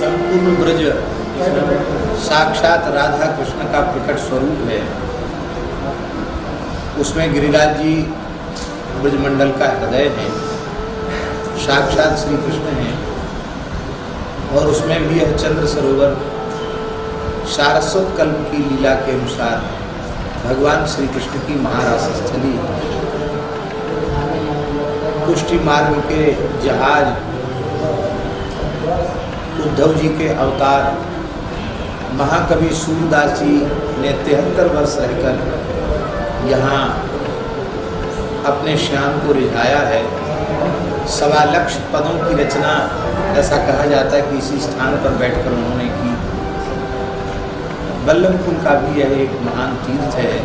संपूर्ण ब्रज साक्षात राधा कृष्ण का प्रकट स्वरूप है। उसमें गिरिराज जी ब्रजमंडल का हृदय है, साक्षात श्री कृष्ण है। और उसमें भी यह चंद्र सरोवर सारस्वत कल्प की लीला के अनुसार भगवान श्री कृष्ण की महारास स्थली, पुष्टि मार्ग के जहाज, उद्धव जी के अवतार, महाकवि सूरदास जी ने 73 वर्ष रहकर यहाँ अपने श्याम को रिझाया है। 1.25 लाख पदों की रचना, ऐसा कहा जाता है कि इसी स्थान पर बैठकर उन्होंने की। बल्लभकुल का भी यह एक महान तीर्थ है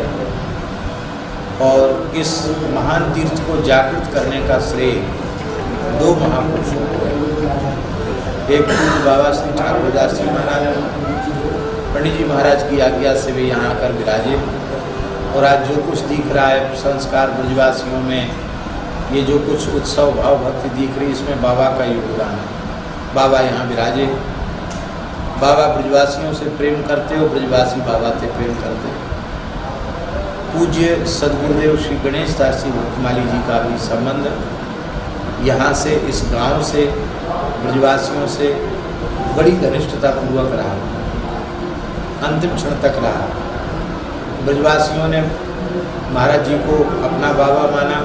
और इस महान तीर्थ को जागृत करने का श्रेय 2 महापुरुषों को है। एक पूज्य बाबा श्री ठाकुरदास जी महाराज, पंडित जी महाराज की आज्ञा से वे यहाँ आकर विराजे। और आज जो कुछ दिख रहा है संस्कार ब्रजवासियों में, ये जो कुछ उत्सव भाव भक्ति दिख रही, इसमें बाबा का योगदान है। बाबा यहाँ विराजे, बाबा ब्रजवासियों से प्रेम करते हो, ब्रजवासी बाबा से प्रेम करते। पूज्य सदगुरुदेव श्री गणेश दास जी भक्तमाली जी का भी संबंध यहाँ से, इस गांव से, ब्रजवासियों से बड़ी घनिष्ठता पूर्वक रहा, अंतिम क्षण तक रहा। ब्रजवासियों ने महाराज जी को अपना बाबा माना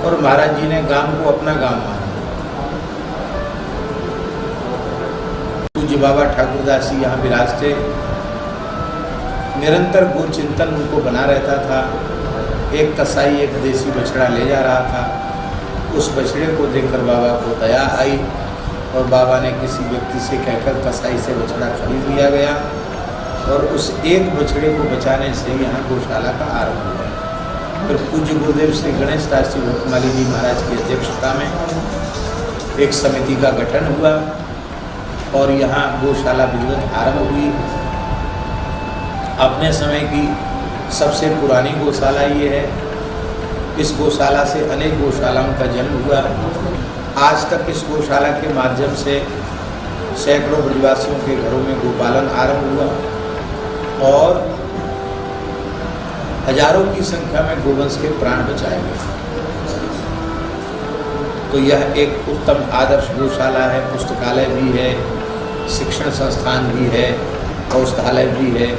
और महाराज जी ने गांव को अपना गांव माना। पूज्य बाबा ठाकुरदास जी यहाँ विराजते, निरंतर गो चिंतन उनको बना रहता था। एक कसाई एक देसी बछड़ा ले जा रहा था, उस बछड़े को देखकर बाबा को दया आई और बाबा ने किसी व्यक्ति से कहकर कसाई से बछड़ा खरीद लिया गया और उस एक बछड़े को बचाने से यहाँ गौशाला का आरंभ हुआ। फिर पूज्य गुरुदेव श्री गणेश दास जी भक्तमाली जी महाराज की अध्यक्षता में एक समिति का गठन हुआ और यहाँ गौशाला विधिवत आरंभ हुई। अपने समय की सबसे पुरानी गौशाला ये है। इस गौशाला से अनेक गौशालाओं का जन्म हुआ। आज तक इस गौशाला के माध्यम से सैकड़ों ब्रजवासियों के घरों में गोपालन आरंभ हुआ और हजारों की संख्या में गोवंश के प्राण बचाए गए। तो यह एक उत्तम आदर्श गौशाला है। पुस्तकालय भी है, शिक्षण संस्थान भी है, औषधालय भी है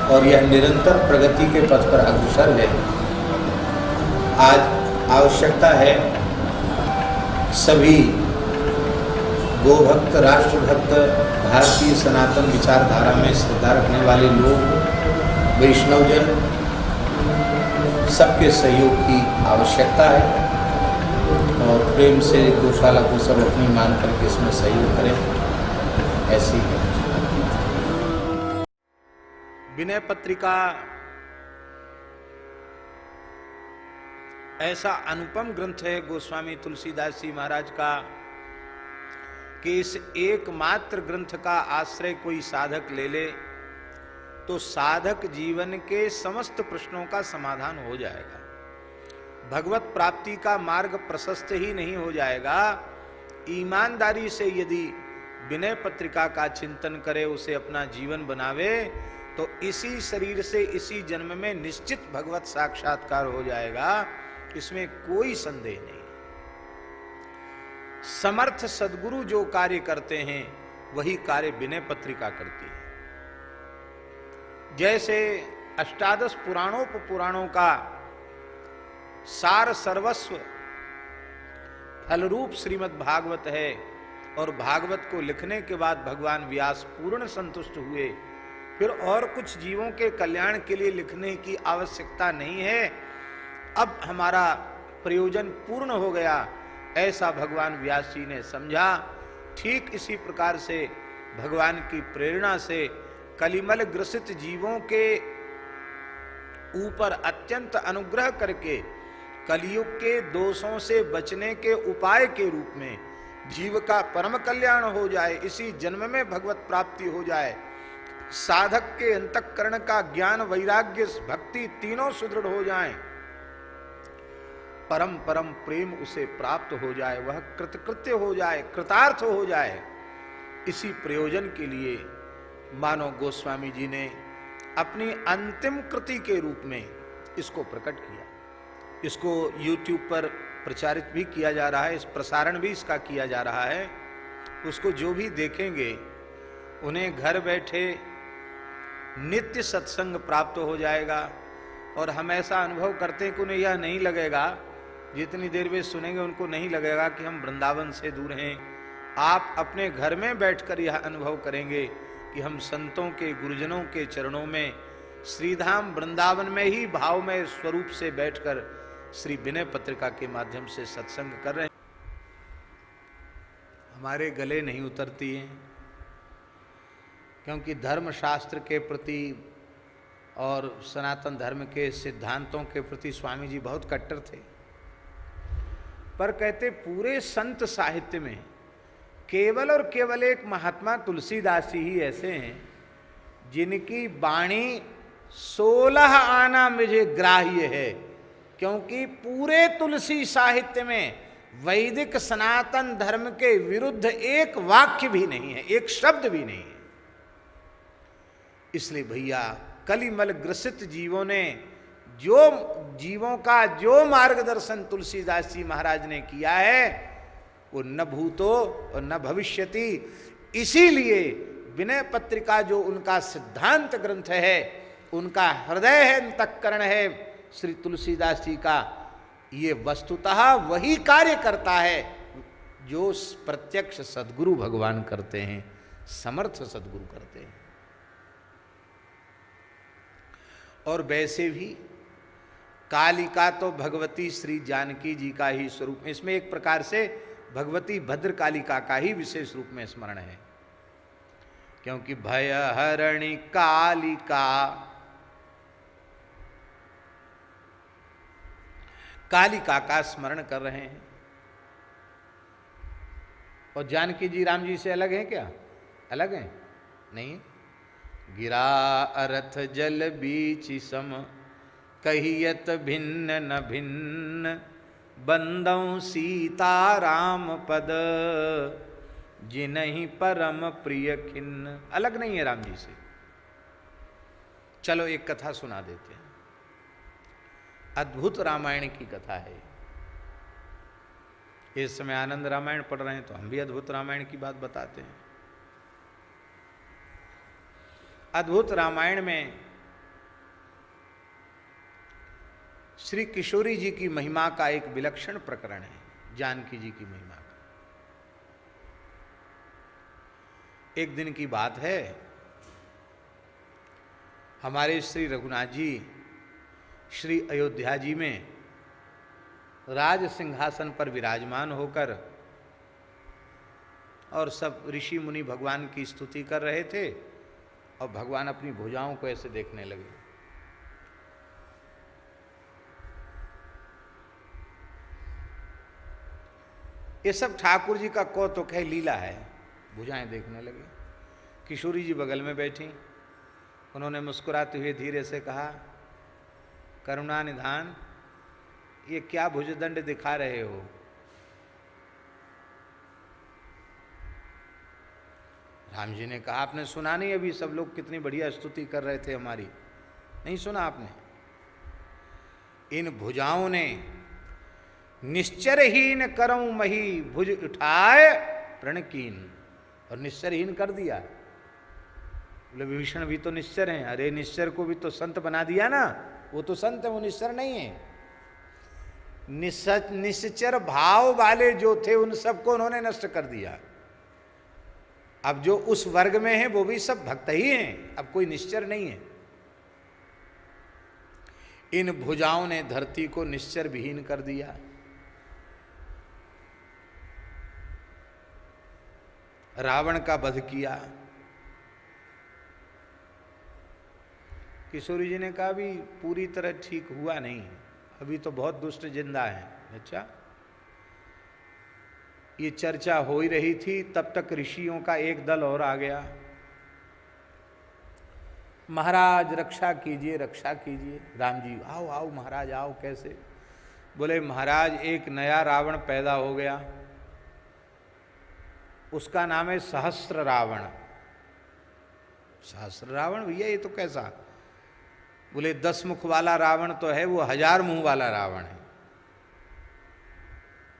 और यह निरंतर प्रगति के पथ पर अग्रसर है। आज आवश्यकता है सभी गोभक्त, राष्ट्रभक्त, भारतीय सनातन विचारधारा में श्रद्धा रखने वाले लोग, वैष्णवजन, सबके सहयोग की आवश्यकता है और प्रेम से गौशाला को सब अपनी मान करके इसमें सहयोग करें। ऐसी है विनय पत्रिका। ऐसा अनुपम ग्रंथ है गोस्वामी तुलसीदास जी महाराज का कि इस एकमात्र ग्रंथ का आश्रय कोई साधक ले ले तो साधक जीवन के समस्त प्रश्नों का समाधान हो जाएगा। भगवत प्राप्ति का मार्ग प्रशस्त ही नहीं हो जाएगा, ईमानदारी से यदि विनय पत्रिका का चिंतन करे, उसे अपना जीवन बनावे तो इसी शरीर से इसी जन्म में निश्चित भगवत साक्षात्कार हो जाएगा, इसमें कोई संदेह नहीं। समर्थ सद्गुरु जो कार्य करते हैं वही कार्य विनय पत्रिका करती है। जैसे अष्टादश पुराणों का सार सर्वस्व फलरूप श्रीमद् भागवत है और भागवत को लिखने के बाद भगवान व्यास पूर्ण संतुष्ट हुए, फिर और कुछ जीवों के कल्याण के लिए लिखने की आवश्यकता नहीं है, अब हमारा प्रयोजन पूर्ण हो गया, ऐसा भगवान व्यास जी ने समझा। ठीक इसी प्रकार से भगवान की प्रेरणा से कलिमल ग्रसित जीवों के ऊपर अत्यंत अनुग्रह करके कलियुग के दोषों से बचने के उपाय के रूप में जीव का परम कल्याण हो जाए, इसी जन्म में भगवत प्राप्ति हो जाए, साधक के अंतःकरण का ज्ञान, वैराग्य, भक्ति तीनों सुदृढ़ हो जाएं, परम परम प्रेम उसे प्राप्त हो जाए, वह कृतकृत्य हो जाए, कृतार्थ हो जाए, इसी प्रयोजन के लिए मानो गोस्वामी जी ने अपनी अंतिम कृति के रूप में इसको प्रकट किया। इसको YouTube पर प्रचारित भी किया जा रहा है, इस प्रसारण भी इसका किया जा रहा है। उसको जो भी देखेंगे उन्हें घर बैठे नित्य सत्संग प्राप्त हो जाएगा। और हम ऐसा अनुभव करते हैं कि उन्हें यह नहीं लगेगा, जितनी देर वे सुनेंगे उनको नहीं लगेगा कि हम वृंदावन से दूर हैं। आप अपने घर में बैठकर यह अनुभव करेंगे कि हम संतों के, गुरुजनों के चरणों में, श्रीधाम वृंदावन में ही भावमय स्वरूप से बैठकर श्री विनय पत्रिका के माध्यम से सत्संग कर रहे हैं। हमारे गले नहीं उतरती हैं, क्योंकि धर्मशास्त्र के प्रति और सनातन धर्म के सिद्धांतों के प्रति स्वामी जी बहुत कट्टर थे। पर कहते पूरे संत साहित्य में केवल और केवल एक महात्मा तुलसीदास ही ऐसे हैं जिनकी वाणी 16 आना मुझे ग्राह्य है। क्योंकि पूरे तुलसी साहित्य में वैदिक सनातन धर्म के विरुद्ध एक वाक्य भी नहीं है, एक शब्द भी नहीं है। इसलिए भैया कलिमल ग्रसित जीवों ने जीवों का जो मार्गदर्शन तुलसीदास जी महाराज ने किया है वो न भूतो और न भविष्यति। इसीलिए विनय पत्रिका जो उनका सिद्धांत ग्रंथ है, उनका हृदय है, अंतःकरण है श्री तुलसीदास जी का, ये वस्तुतः वही कार्य करता है जो प्रत्यक्ष सद्गुरु भगवान करते हैं, समर्थ सद्गुरु करते हैं। और वैसे भी कालिका तो भगवती श्री जानकी जी का ही स्वरूप है। इसमें एक प्रकार से भगवती भद्रकालिका का ही विशेष रूप में स्मरण है, क्योंकि भय हरणी कालिका, कालिका का स्मरण कर रहे हैं। और जानकी जी राम जी से अलग हैं क्या? अलग हैं? नहीं। गिरा अरथ जल बीच सम, कहियत भिन्न न भिन्न, बंदौ सीता राम पद, जिनहि परम प्रिय खिन्न। अलग नहीं है राम जी से। चलो एक कथा सुना देते हैं। अद्भुत रामायण की कथा है। इस समय आनंद रामायण पढ़ रहे हैं तो हम भी अद्भुत रामायण की बात बताते हैं। अद्भुत रामायण में श्री किशोरी जी की महिमा का एक विलक्षण प्रकरण है, जानकी जी की महिमा का। एक दिन की बात है, हमारे श्री रघुनाथ जी श्री अयोध्या जी में राज सिंहासन पर विराजमान होकर और सब ऋषि मुनि भगवान की स्तुति कर रहे थे और भगवान अपनी भुजाओं को ऐसे देखने लगे। ये सब ठाकुर जी का कौतुक है, लीला है। भुजाएं देखने लगे। किशोरी जी बगल में बैठी, उन्होंने मुस्कुराते हुए धीरे से कहा, करुणा निधान, ये क्या भुजदंड दिखा रहे हो? राम जी ने कहा, आपने सुना नहीं अभी सब लोग कितनी बढ़िया स्तुति कर रहे थे हमारी? नहीं सुना आपने? इन भुजाओं ने निश्चरहीन करऊं मही, भुज उठाए प्रणकीन, और निश्चरहीन कर दिया। बोले विभीषण भी तो निश्चर हैं। अरे निश्चर को भी तो संत बना दिया ना, वो तो संत है, वो निश्चर नहीं है। निश्चर भाव वाले जो थे उन सबको उन्होंने नष्ट कर दिया। अब जो उस वर्ग में है वो भी सब भक्त ही हैं, अब कोई निश्चर नहीं है। इन भुजाओं ने धरती को निश्चर विहीन कर दिया। रावण का वध किया। किशोरी जी ने कहा भी पूरी तरह ठीक हुआ नहीं, अभी तो बहुत दुष्ट जिंदा है। अच्छा, ये चर्चा हो ही रही थी, तब तक ऋषियों का एक दल और आ गया। महाराज रक्षा कीजिए, रक्षा कीजिए। राम जी, आओ आओ महाराज आओ। कैसे? बोले महाराज एक नया रावण पैदा हो गया, उसका नाम है सहस्र रावण। सहस्र रावण भैया ये तो कैसा? बोले 10 मुख वाला रावण तो है, वो 1000 मुंह वाला रावण है।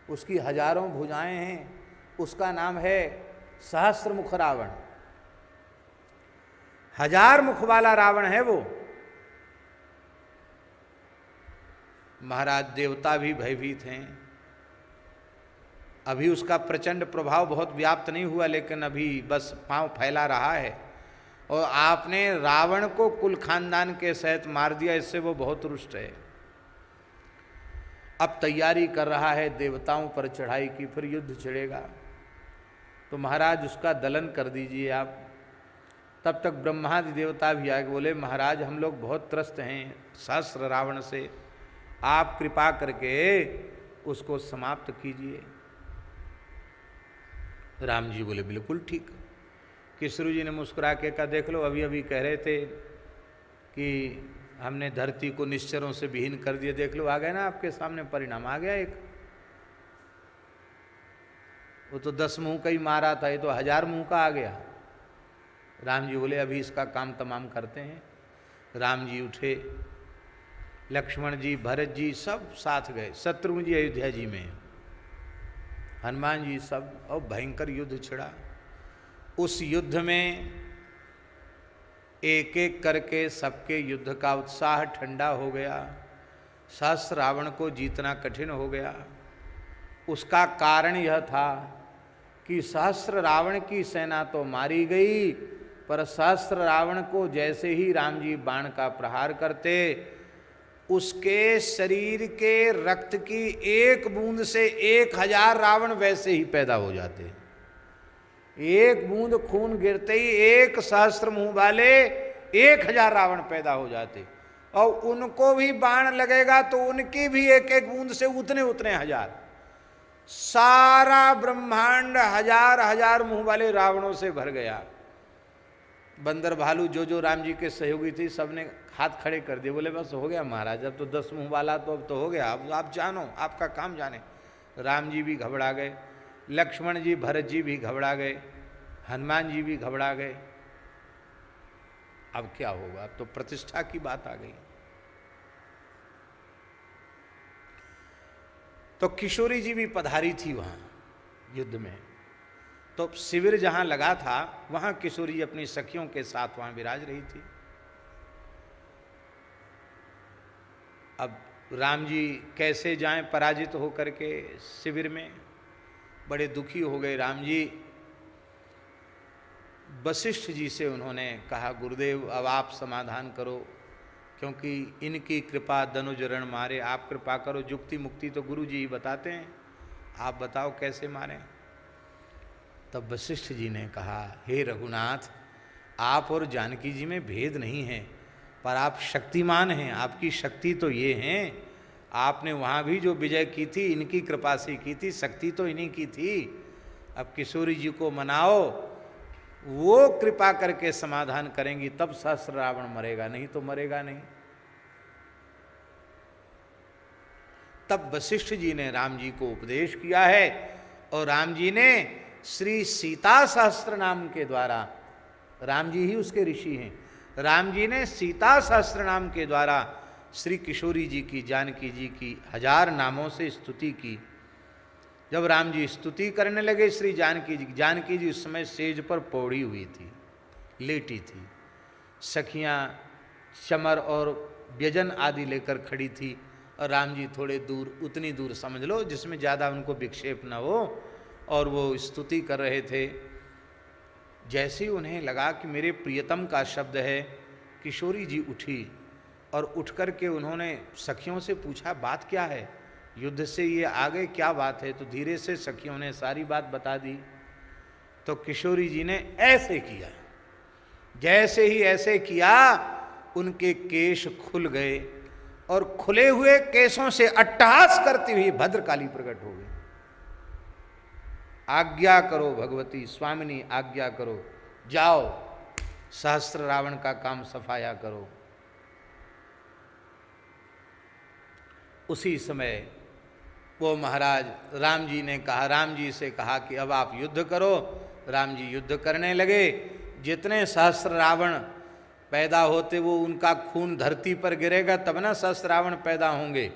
उसकी हजारों भुजाएं हैं, उसका नाम है सहस्र मुख रावण। 1000 मुख वाला रावण है वो। महाराज देवता भी भयभीत हैं। अभी उसका प्रचंड प्रभाव बहुत व्याप्त नहीं हुआ, लेकिन अभी बस पांव फैला रहा है। और आपने रावण को कुल खानदान के सहित मार दिया, इससे वो बहुत रुष्ट है। अब तैयारी कर रहा है देवताओं पर चढ़ाई की, फिर युद्ध छिड़ेगा। तो महाराज उसका दलन कर दीजिए आप। तब तक ब्रह्मादि देवता भी आए, बोले महाराज हम लोग बहुत त्रस्त हैं सहस्र रावण से, आप कृपा करके उसको समाप्त कीजिए। राम जी बोले बिल्कुल ठीक। किशोर जी ने मुस्कुरा के कहा देख लो, अभी अभी कह रहे थे कि हमने धरती को निश्चरों से विहीन कर दिया, देख लो आ गया ना आपके सामने परिणाम आ गया एक। वो तो 10 मुंह का ही मारा था, ये तो 1000 मुंह का आ गया। राम जी बोले अभी इसका काम तमाम करते हैं। राम जी उठे, लक्ष्मण जी भरत जी सब साथ गए, शत्रुघ्न जी अयोध्या जी में, हनुमान जी सब, और भयंकर युद्ध छिड़ा। उस युद्ध में एक एक करके सबके युद्ध का उत्साह ठंडा हो गया। सहस्र रावण को जीतना कठिन हो गया। उसका कारण यह था कि सहस्र रावण की सेना तो मारी गई, पर सहस्र रावण को जैसे ही राम जी बाण का प्रहार करते, उसके शरीर के रक्त की एक बूंद से 1000 रावण वैसे ही पैदा हो जाते। एक बूंद खून गिरते ही 1 सहस्र मुंह वाले 1000 रावण पैदा हो जाते। और उनको भी बाण लगेगा तो उनकी भी एक एक बूंद से उतने उतने 1000। सारा ब्रह्मांड 1000 मुंह वाले रावणों से भर गया। बंदर भालू जो राम जी के सहयोगी थी, सबने हाथ खड़े कर दिए, बोले बस हो गया महाराज, अब तो 10 मुंह वाला तो अब तो हो गया, अब आप जानो, आपका काम जाने। राम जी भी घबरा गए, लक्ष्मण जी भरत जी भी घबरा गए, हनुमान जी भी घबरा गए। अब क्या होगा? अब तो प्रतिष्ठा की बात आ गई। तो किशोरी जी भी पधारी थी वहां युद्ध में। तो शिविर जहां लगा था वहां किशोरी अपनी सखियों के साथ वहां विराज रही थी। अब राम जी कैसे जाएं पराजित होकर के शिविर में? बड़े दुखी हो गए राम जी। वशिष्ठ जी से उन्होंने कहा गुरुदेव अब आप समाधान करो, क्योंकि इनकी कृपा दनुजरण मारे, आप कृपा करो। जुक्ति मुक्ति तो गुरु जी ही बताते हैं, आप बताओ कैसे मारें। तब वशिष्ठ जी ने कहा हे रघुनाथ, आप और जानकी जी में भेद नहीं है, पर आप शक्तिमान हैं, आपकी शक्ति तो ये है, आपने वहाँ भी जो विजय की थी इनकी कृपा से की थी, शक्ति तो इन्हीं की थी। अब किशोरी जी को मनाओ, वो कृपा करके समाधान करेंगी तब सहस्र रावण मरेगा, नहीं तो मरेगा नहीं। तब वशिष्ठ जी ने राम जी को उपदेश किया है, और राम जी ने श्री सीता सहस्त्र नाम के द्वारा, राम जी ही उसके ऋषि हैं, राम जी ने सीता सहस्त्र नाम के द्वारा श्री किशोरी जी की, जानकी जी की 1000 नामों से स्तुति की। जब राम जी स्तुति करने लगे श्री जानकी जी उस समय सेज पर पौड़ी हुई थी, लेटी थी। सखियां चमर और व्यजन आदि लेकर खड़ी थी, और राम जी थोड़े दूर, उतनी दूर समझ लो जिसमें ज़्यादा उनको विक्षेप न हो, और वो स्तुति कर रहे थे। जैसे ही उन्हें लगा कि मेरे प्रियतम का शब्द है, किशोरी जी उठी और उठ कर के उन्होंने सखियों से पूछा बात क्या है, युद्ध से ये आगे क्या बात है? तो धीरे से सखियों ने सारी बात बता दी। तो किशोरी जी ने ऐसे किया, जैसे ही ऐसे किया उनके केश खुल गए, और खुले हुए केशों से अट्टहास करती हुई भद्रकाली प्रकट हो गई। आज्ञा करो भगवती, स्वामिनी आज्ञा करो, जाओ सहस्त्र रावण का काम सफाया करो। उसी समय वो महाराज राम जी से कहा कि अब आप युद्ध करो। राम जी युद्ध करने लगे। जितने सहस्र रावण पैदा होते वो उनका खून धरती पर गिरेगा तब ना सहस्र रावण पैदा होंगे।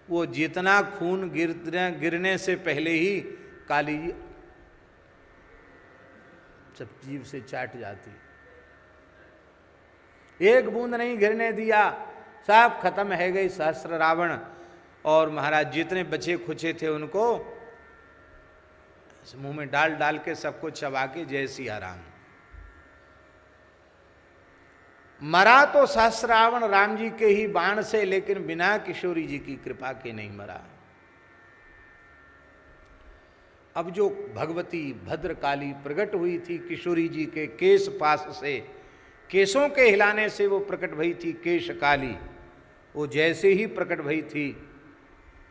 वो जितना खून गिरने से पहले ही काली जी सब जीव से चाट जाती। एक बूंद नहीं गिरने दिया, सब खत्म है गई सहस्र रावण। और महाराज जितने बचे खुचे थे उनको मुंह में डाल डाल के सबको चबा के जय सिया राम। मरा तो सहस्र रावण राम जी के ही बाण से, लेकिन बिना किशोरी जी की कृपा के नहीं मरा। अब जो भगवती भद्रकाली प्रकट हुई थी किशोरी जी के केश पास से, केशों के हिलाने से वो प्रकट भई थी केश काली, वो जैसे ही प्रकट भई थी।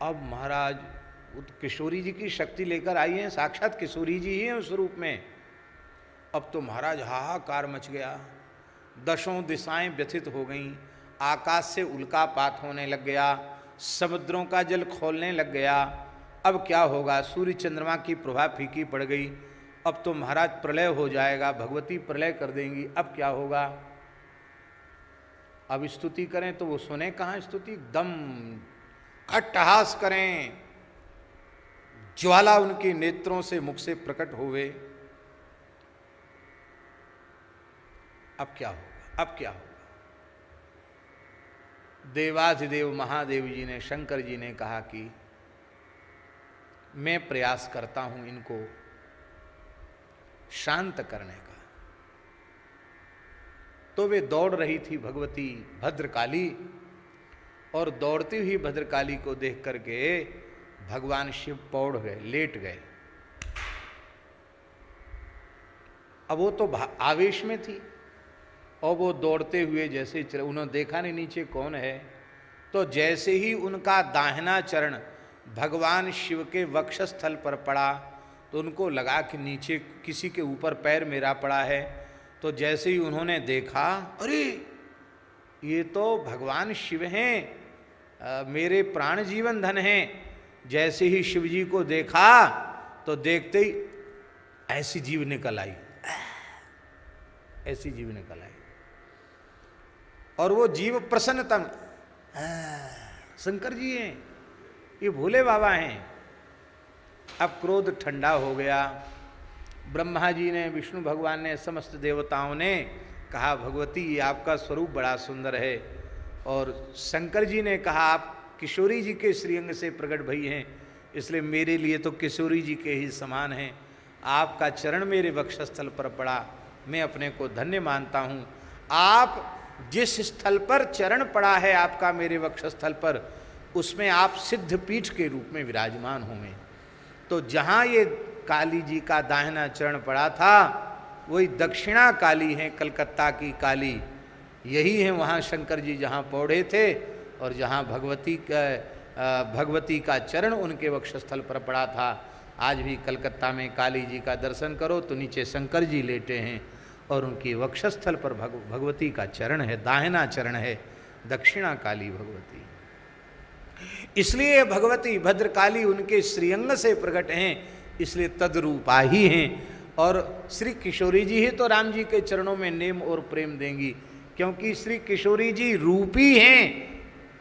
अब महाराज वो तो किशोरी जी की शक्ति लेकर आई हैं, साक्षात किशोरी जी ही हैं उस रूप में। अब तो महाराज हाहाकार मच गया, दशों दिशाएं व्यथित हो गईं, आकाश से उल्कापात होने लग गया, समुद्रों का जल खोलने लग गया। अब क्या होगा, सूर्य चंद्रमा की प्रभा फीकी पड़ गई। अब तो महाराज प्रलय हो जाएगा, भगवती प्रलय कर देंगी, अब क्या होगा। अब स्तुति करें तो वो सुने कहाँ स्तुति, दम अट्टहास करें, ज्वाला उनके नेत्रों से मुख से प्रकट होवे। अब क्या होगा, अब क्या होगा। देवाधिदेव महादेव जी ने, शंकर जी ने कहा कि मैं प्रयास करता हूं इनको शांत करने का। तो वे दौड़ रही थी भगवती भद्रकाली, और दौड़ती हुई भद्रकाली को देख करके भगवान शिव पौड़ गए, लेट गए। अब वो तो आवेश में थी और वो दौड़ते हुए जैसे चले, उन्होंने देखा नहीं नीचे कौन है। तो जैसे ही उनका दाहिना चरण भगवान शिव के वक्षस्थल पर पड़ा तो उनको लगा कि नीचे किसी के ऊपर पैर मेरा पड़ा है। तो जैसे ही उन्होंने देखा, अरे ये तो भगवान शिव हैं, मेरे प्राण जीवन धन हैं। जैसे ही शिव जी को देखा तो देखते ही ऐसी जीव निकल आई, ऐसी जीव निकल आई। और वो जीव प्रसन्नतम, शंकर जी हैं, ये भोले बाबा हैं। अब क्रोध ठंडा हो गया। ब्रह्मा जी ने, विष्णु भगवान ने, समस्त देवताओं ने कहा भगवती ये आपका स्वरूप बड़ा सुंदर है। और शंकर जी ने कहा आप किशोरी जी के श्रीअंग से प्रकट भई हैं, इसलिए मेरे लिए तो किशोरी जी के ही समान हैं। आपका चरण मेरे वक्षस्थल पर पड़ा, मैं अपने को धन्य मानता हूँ। आप जिस स्थल पर चरण पड़ा है आपका मेरे वक्षस्थल पर, उसमें आप सिद्ध पीठ के रूप में विराजमान होंगे। तो जहाँ ये काली जी का दाहिना चरण पड़ा था वही दक्षिणा काली है, कलकत्ता की काली यही है। वहाँ शंकर जी जहाँ पौड़े थे और जहाँ भगवती का चरण उनके वक्षस्थल पर पड़ा था। आज भी कलकत्ता में काली जी का दर्शन करो तो नीचे शंकर जी लेटे हैं और उनके वक्षस्थल पर भगवती का चरण है, दाहिना चरण है, दक्षिणा काली भगवती। इसलिए भगवती भद्रकाली उनके श्रीअंग से प्रकट हैं, इसलिए तद्रूपा ही हैं। और श्री किशोरी जी ही तो राम जी के चरणों में नेम और प्रेम देंगी, क्योंकि श्री किशोरी जी रूपी हैं।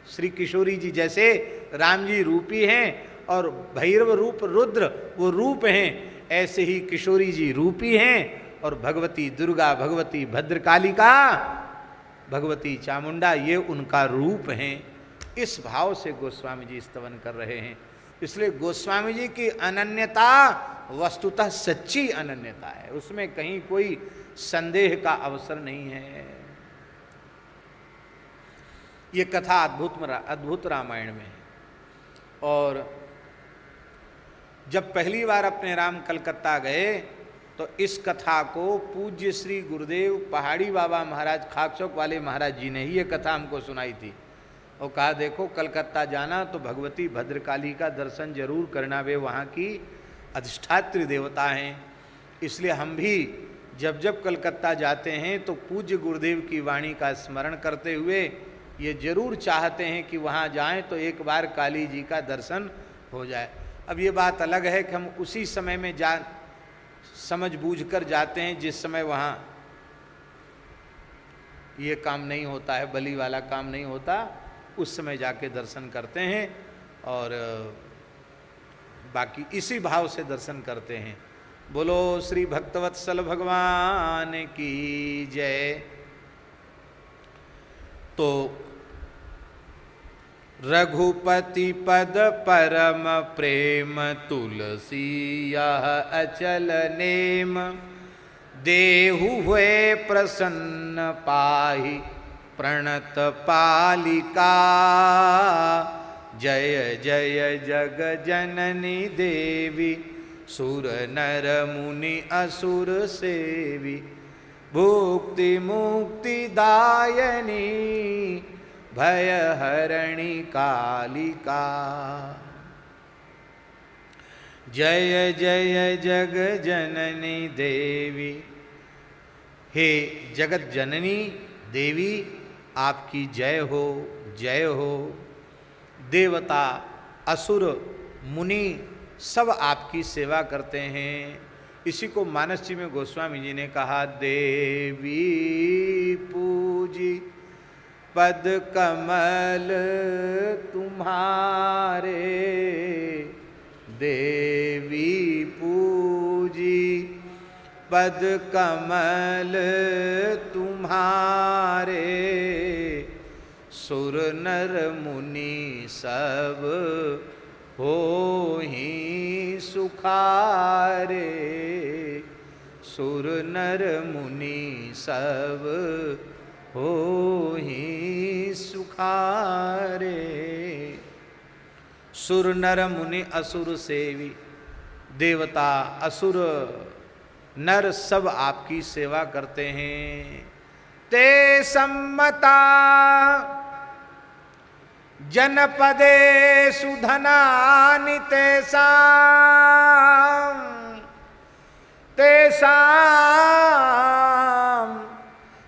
श्री किशोरी जी जैसे राम जी रूपी हैं और भैरव रूप रुद्र वो रूप हैं, ऐसे ही किशोरी जी रूपी हैं। और भगवती दुर्गा, भगवती भद्रकालिका, भगवती चामुंडा ये उनका रूप हैं। इस भाव से गोस्वामी जी स्तवन कर रहे हैं। इसलिए गोस्वामी जी की अनन्यता वस्तुतः सच्ची अनन्यता है, उसमें कहीं कोई संदेह का अवसर नहीं है। ये कथा अद्भुत रामायण में है। और जब पहली बार अपने राम कलकत्ता गए तो इस कथा को पूज्य श्री गुरुदेव पहाड़ी बाबा महाराज, खाकचौक वाले महाराज जी ने ही ये कथा हमको सुनाई थी। और कहा देखो कलकत्ता जाना तो भगवती भद्रकाली का दर्शन जरूर करना, वे वहाँ की अधिष्ठात्री देवता हैं। इसलिए हम भी जब जब कलकत्ता जाते हैं तो पूज्य गुरुदेव की वाणी का स्मरण करते हुए ये जरूर चाहते हैं कि वहाँ जाएं तो एक बार काली जी का दर्शन हो जाए। अब ये बात अलग है कि हम उसी समय में जा समझ बूझ कर जाते हैं। जिस समय वहाँ ये काम नहीं होता है, बलि वाला काम नहीं होता, उस समय जाके दर्शन करते हैं और बाकी इसी भाव से दर्शन करते हैं। बोलो श्री भक्तवत्सल भगवान की जय। तो रघुपति पद परम प्रेम तुलसी यह अचल नेम, देहु हुए प्रसन्न पाहि प्रणत पालिका। जय जय जग जननी देवी, सुर नर मुनि असुर सेवी, भुक्ति मुक्ति दायनी भय हरणी कालिका। जय जय जग जननी देवी। हे जगत जननी देवी, आपकी जय हो, जय हो। देवता असुर मुनि सब आपकी सेवा करते हैं। इसी को मानस जी में गोस्वामी जी ने कहा, देवी पूजी पद कमल तुम्हारे, देवी पूजी पद कमल तुम्हारे, सुर नर मुनि सब हो ही सुखारे, सुर नर मुनि सब हो ही सुखारे। सुर नर मुनि असुर सेवी, देवता असुर नर सब आपकी सेवा करते हैं। ते सम्मता जनपदेषु धनानि तेषां, तेषां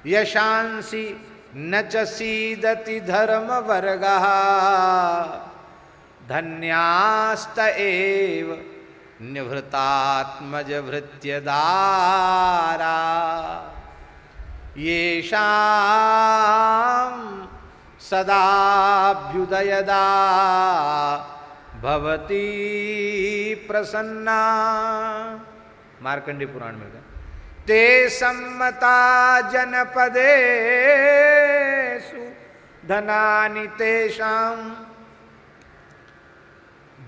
यशांसि न च सीदति धर्मवर्गः, धन्यास्त एव निभृतात्मज भृत्यदारा, येषां सदाभ्युदयदा भवती प्रसन्ना। मार्कंडेय पुराण में गए, ते सम्मता जनपदेषु धनानि तेषां।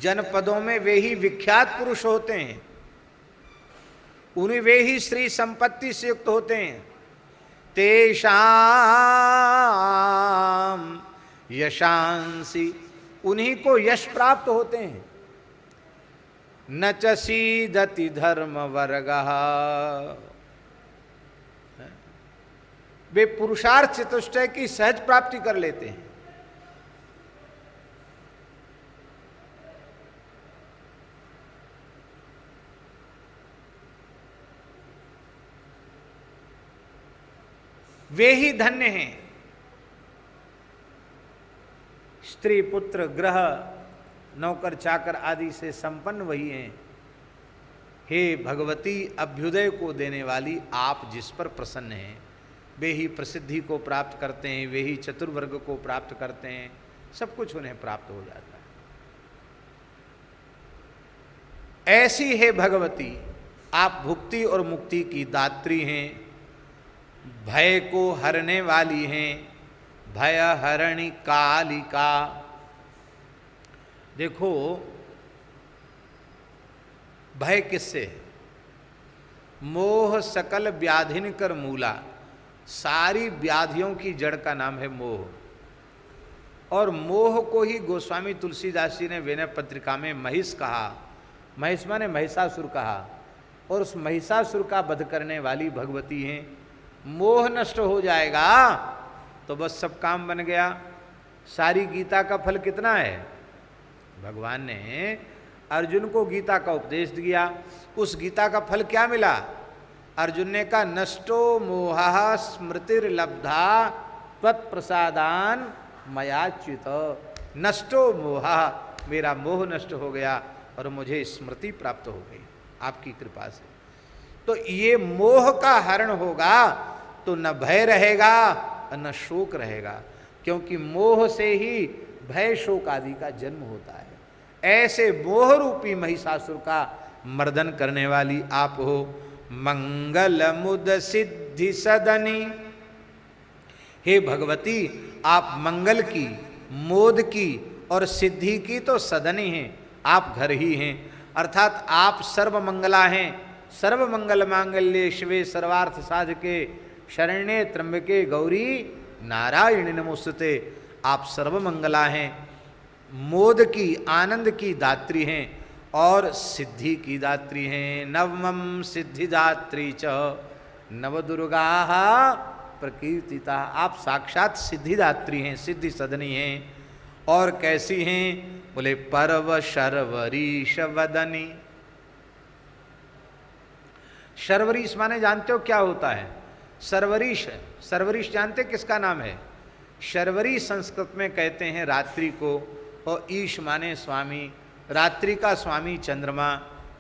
जनपदों में वे ही विख्यात पुरुष होते हैं, उन्हीं वे ही श्री संपत्ति से युक्त होते हैं। तेषां यशांसि, उन्हीं को यश प्राप्त होते हैं। न च सीदति धर्म वर्गः, वे पुरुषार्थ चतुष्टय की सहज प्राप्ति कर लेते हैं। वे ही धन्य हैं। स्त्री पुत्र ग्रह नौकर चाकर आदि से संपन्न वही हैं। हे भगवती, अभ्युदय को देने वाली आप जिस पर प्रसन्न हैं, वे ही प्रसिद्धि को प्राप्त करते हैं, वे ही चतुर्वर्ग को प्राप्त करते हैं, सब कुछ उन्हें प्राप्त हो जाता है। ऐसी है भगवती, आप भुक्ति और मुक्ति की दात्री हैं, भय को हरने वाली हैं, भय हरणी कालिका। देखो भय किससे है? मोह सकल व्याधिन कर मूला, सारी व्याधियों की जड़ का नाम है मोह। और मोह को ही गोस्वामी तुलसीदास जी ने विनय पत्रिका में महिष कहा। महिष माने महिषासुर कहा, और उस महिषासुर का वध करने वाली भगवती हैं। मोह नष्ट हो जाएगा तो बस सब काम बन गया। सारी गीता का फल कितना है? भगवान ने अर्जुन को गीता का उपदेश दिया, उस गीता का फल क्या मिला? अर्जुन ने कहा नष्टो मोहा स्मृतिर्लब्धा त्वत्प्रसादान मयाच्युत। नष्टो मोहा, मेरा मोह नष्ट हो गया और मुझे स्मृति प्राप्त हो गई आपकी कृपा से। तो ये मोह का हरण होगा तो न भय रहेगा न शोक रहेगा, क्योंकि मोह से ही भय शोक आदि का जन्म होता है। ऐसे मोह रूपी महिषासुर का मर्दन करने वाली आप हो। मंगल मुद सिद्धि सदनी, हे भगवती आप मंगल की, मोद की और सिद्धि की तो सदनी हैं, आप घर ही हैं, अर्थात आप सर्वमंगला हैं। सर्वमंगल मांगल्ये शिवे सर्वार्थ साधके शरण्ये त्र्यंबके गौरी नारायणी नमोस्तुते। आप सर्वमंगला हैं, मोद की, आनंद की दात्री हैं और सिद्धि की दात्री हैं। नवमं सिद्धिदात्री च नवदुर्गा प्रकीर्तिता। आप साक्षात सिद्धिदात्री हैं, सिद्धि सदनी हैं। और कैसी हैं? बोले पर्व शर्वरीश वदनी। शर्वरीश माने जानते हो क्या होता है? शर्वरीश, शर्वरीश जानते किसका नाम है? शर्वरी संस्कृत में कहते हैं रात्रि को, और ईश माने स्वामी, रात्रि का स्वामी चंद्रमा।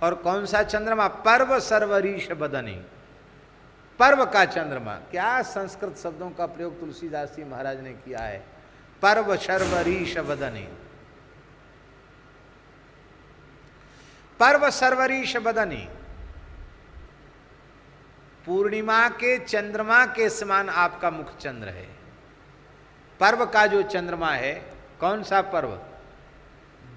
और कौन सा चंद्रमा? पर्व शर्वरीश वदनी, पर्व का चंद्रमा। क्या संस्कृत शब्दों का प्रयोग तुलसीदास जी महाराज ने किया है। पर्व शर्वरीश वदनी, पर्व शर्वरीश वदनी। पूर्णिमा के चंद्रमा के समान आपका मुख चंद्र है। पर्व का जो चंद्रमा है, कौन सा पर्व?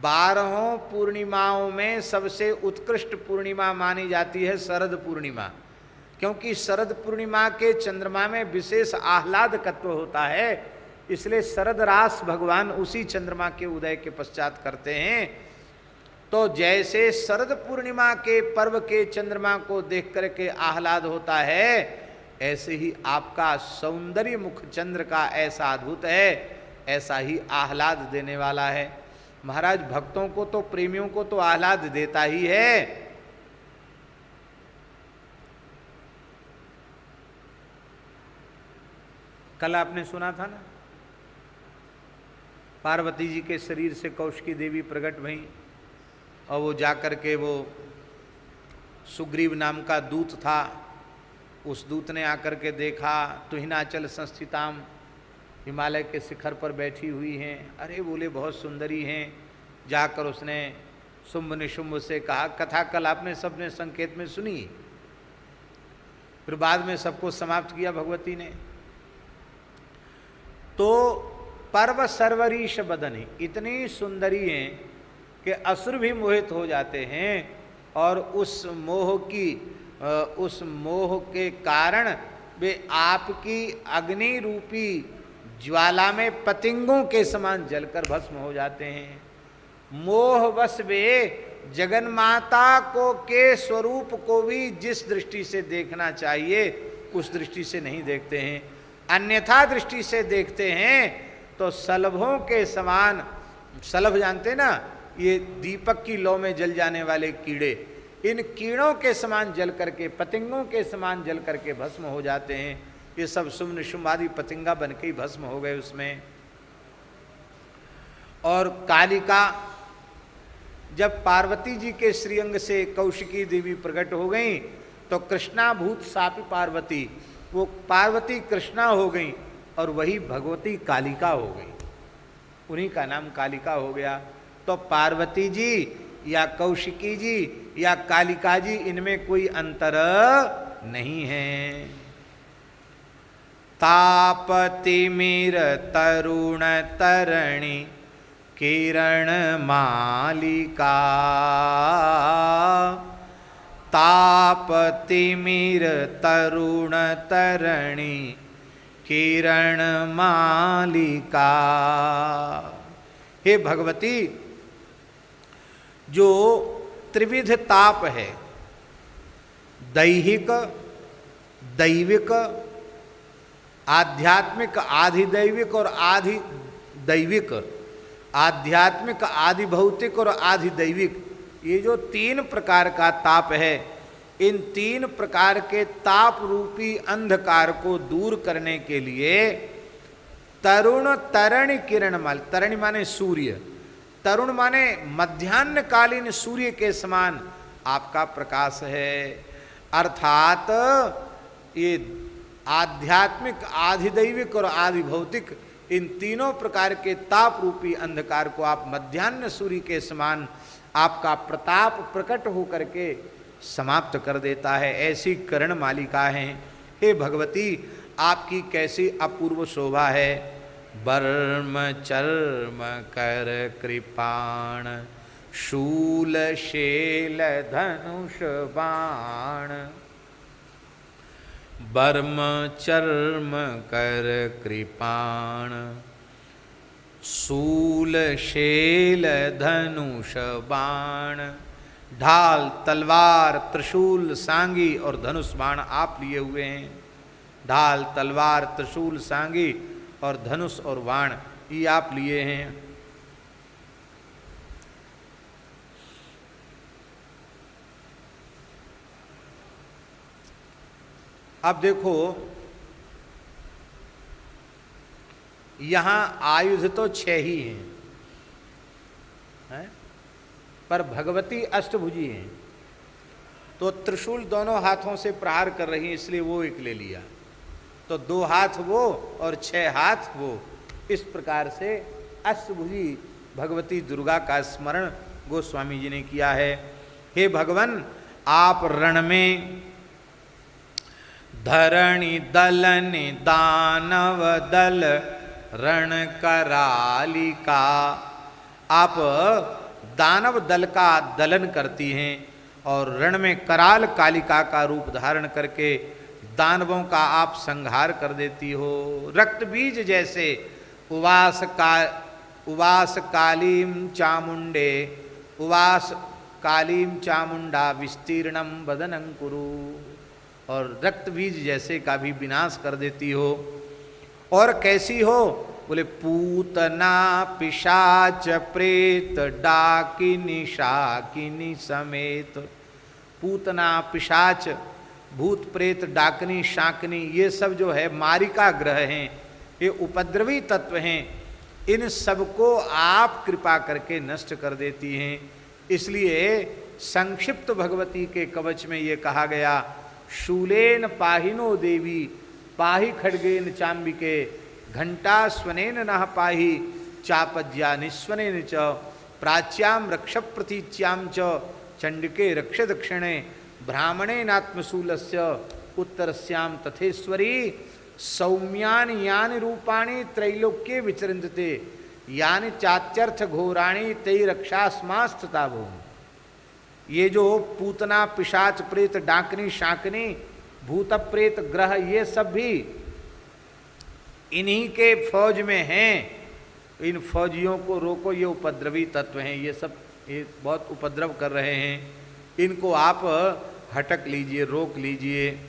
12 पूर्णिमाओं में सबसे उत्कृष्ट पूर्णिमा मानी जाती है शरद पूर्णिमा, क्योंकि शरद पूर्णिमा के चंद्रमा में विशेष आह्लादकत्व होता है। इसलिए शरद रास भगवान उसी चंद्रमा के उदय के पश्चात करते हैं। तो जैसे शरद पूर्णिमा के पर्व के चंद्रमा को देख करके आह्लाद होता है, ऐसे ही आपका सौंदर्य मुख चंद्र का ऐसा अद्भुत है, ऐसा ही आह्लाद देने वाला है। महाराज भक्तों को तो, प्रेमियों को तो आह्लाद देता ही है। कल आपने सुना था ना, पार्वती जी के शरीर से कौशिकी देवी प्रकट भई और वो जाकर के वो सुग्रीव नाम का दूत था, उस दूत ने आकर के देखा तो हिमाचल संस्थिताम, हिमालय के शिखर पर बैठी हुई हैं। अरे बोले बहुत सुंदरी हैं। जाकर उसने शुंभ निशुंभ से कहा, कथा कल आपने सबने संकेत में सुनी, फिर बाद में सबको समाप्त किया भगवती ने। तो पर्व शर्वरीश बदनी, इतनी सुंदरी हैं कि असुर भी मोहित हो जाते हैं। और उस मोह के कारण वे आपकी अग्नि रूपी ज्वाला में पतिंगों के समान जलकर भस्म हो जाते हैं। मोहवश वे जगन माता को के स्वरूप को भी जिस दृष्टि से देखना चाहिए उस दृष्टि से नहीं देखते हैं, अन्यथा दृष्टि से देखते हैं तो सलभों के समान। सलभ जानते ना, ये दीपक की लौ में जल जाने वाले कीड़े, इन कीड़ों के समान जल करके, पतंगों के समान जल करके भस्म हो जाते हैं। ये सब शुंभ निशुंभ आदि पतंगा बन के ही भस्म हो गए उसमें। और कालिका, जब पार्वती जी के श्रीअंग से कौशिकी देवी प्रकट हो गई तो कृष्णाभूत सापी पार्वती, वो पार्वती कृष्णा हो गई और वही भगवती कालिका हो गई, उन्हीं का नाम कालिका हो गया। तो पार्वती जी या कौशिकी जी या कालिका जी, इनमें कोई अंतर नहीं है। तापतिमिर तरुण तरणी किरण मालिका, तापतिमिर तरुण तरणी किरण मालिका। हे भगवती, जो त्रिविध ताप है, दैहिक, दैविक, आध्यात्मिक, आधिदैविक और आधिदैविक, आध्यात्मिक, आधि भौतिक और आधिदैविक, ये जो 3 प्रकार का ताप है, इन 3 प्रकार के ताप रूपी अंधकार को दूर करने के लिए तरुण तरणि किरण माल, तरणि माने सूर्य, तरुण माने मध्यान्हकालीन सूर्य के समान आपका प्रकाश है। अर्थात ये आध्यात्मिक, आधिदैविक और आधिभौतिक इन तीनों प्रकार के ताप रूपी अंधकार को आप मध्याह्न सूर्य के समान आपका प्रताप प्रकट होकर के समाप्त कर देता है। ऐसी कर्ण मालिका हैं। हे भगवती, आपकी कैसी अपूर्व शोभा है। वर्म चर्म कर कृपाण शूल शैल धनुष बाण। वर्म चर्म कर कृपाण शूल शैल धनुष बाण। ढाल, तलवार, त्रिशूल, सांगी और धनुष बाण आप लिए हुए हैं। ढाल, तलवार, त्रिशूल, सांगी और धनुष और बाण ये आप लिए हैं। अब देखो, यहां आयुध तो 6 ही हैं, पर भगवती अष्टभुजी हैं। तो त्रिशूल दोनों हाथों से प्रहार कर रही है, इसलिए वो एक ले लिया। तो 2 हाथ वो और 6 हाथ वो, इस प्रकार से अष्टभुजी भगवती दुर्गा का स्मरण गोस्वामी जी ने किया है। हे भगवान, आप रण में धरणि दलन दानव दल रण करालिका, आप दानव दल का दलन करती हैं और रण में कराल कालिका का रूप धारण करके दानवों का आप संहार कर देती हो। रक्त बीज जैसे उवास कालीम चामुंडे उवास कालीम चामुंडा विस्तीर्णम वदनं कुरु, और रक्त बीज जैसे का भी विनाश कर देती हो। और कैसी हो? बोले पूतना पिशाच प्रेत डाकिनी शाकिनी समेत। पूतना, पिशाच, भूत प्रेत, डाकनी, शाकनी, ये सब जो है मारिका ग्रह हैं, ये उपद्रवी तत्व हैं। इन सबको आप कृपा करके नष्ट कर देती हैं। इसलिए संक्षिप्त भगवती के कवच में ये कहा गया, शूलेन पाहिनो देवी पाहि खड्गेन चाम्बिके घंटा स्वनेन नः पाहि चापज्या निस्वनेन च प्राच्याम रक्ष प्रतीच्याम च चंडिके रक्ष दक्षिणे ब्राह्मणे नात्मशूलस्य उत्तरस्याम तथेश्वरी सौम्यानि यानि रूपाणि त्रैलोक्ये विचरन्ते यानि चात्यर्थ घोराणि तै रक्षास्मास्तथा भूमि। ये जो पूतना, पिशाच, प्रेत, डाकनी, शाकनी, भूत प्रेत ग्रह, ये सब भी इन्हीं के फौज में हैं। इन फौजियों को रोको, ये उपद्रवी तत्व हैं, ये सब ये बहुत उपद्रव कर रहे हैं। इनको आप हटक लीजिए, रोक लीजिए।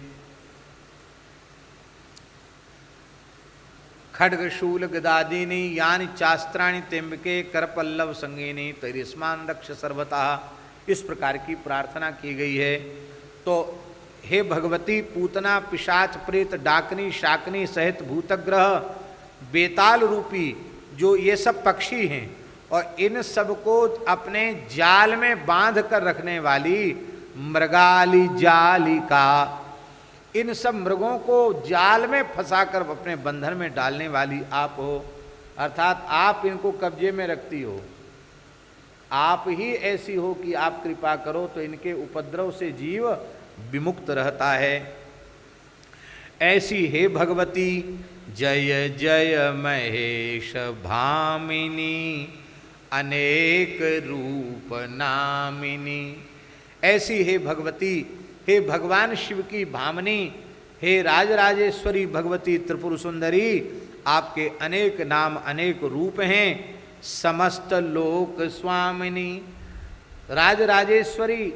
खड्ग शूल गदादीनी यानि चास्त्राणि तेम्बके करपल्लव संगीनी तैरिस्मान रक्ष सर्वता, इस प्रकार की प्रार्थना की गई है। तो हे भगवती, पूतना, पिशाच, प्रेत, डाकनी, शाकनी सहित भूतग्रह, बेताल रूपी जो ये सब पक्षी हैं, और इन सबको अपने जाल में बांध कर रखने वाली मृगाली जालिका, इन सब मृगों को जाल में फंसाकर अपने बंधन में डालने वाली आप हो। अर्थात आप इनको कब्जे में रखती हो। आप ही ऐसी हो कि आप कृपा करो तो इनके उपद्रव से जीव विमुक्त रहता है। ऐसी हे भगवती, जय जय महेश भामिनी अनेक रूप नामिनी। ऐसी हे भगवती, हे भगवान शिव की भामिनी, हे राजराजेश्वरी भगवती त्रिपुर सुंदरी, आपके अनेक नाम अनेक रूप हैं। समस्त लोक स्वामिनी, राजराजेश्वरी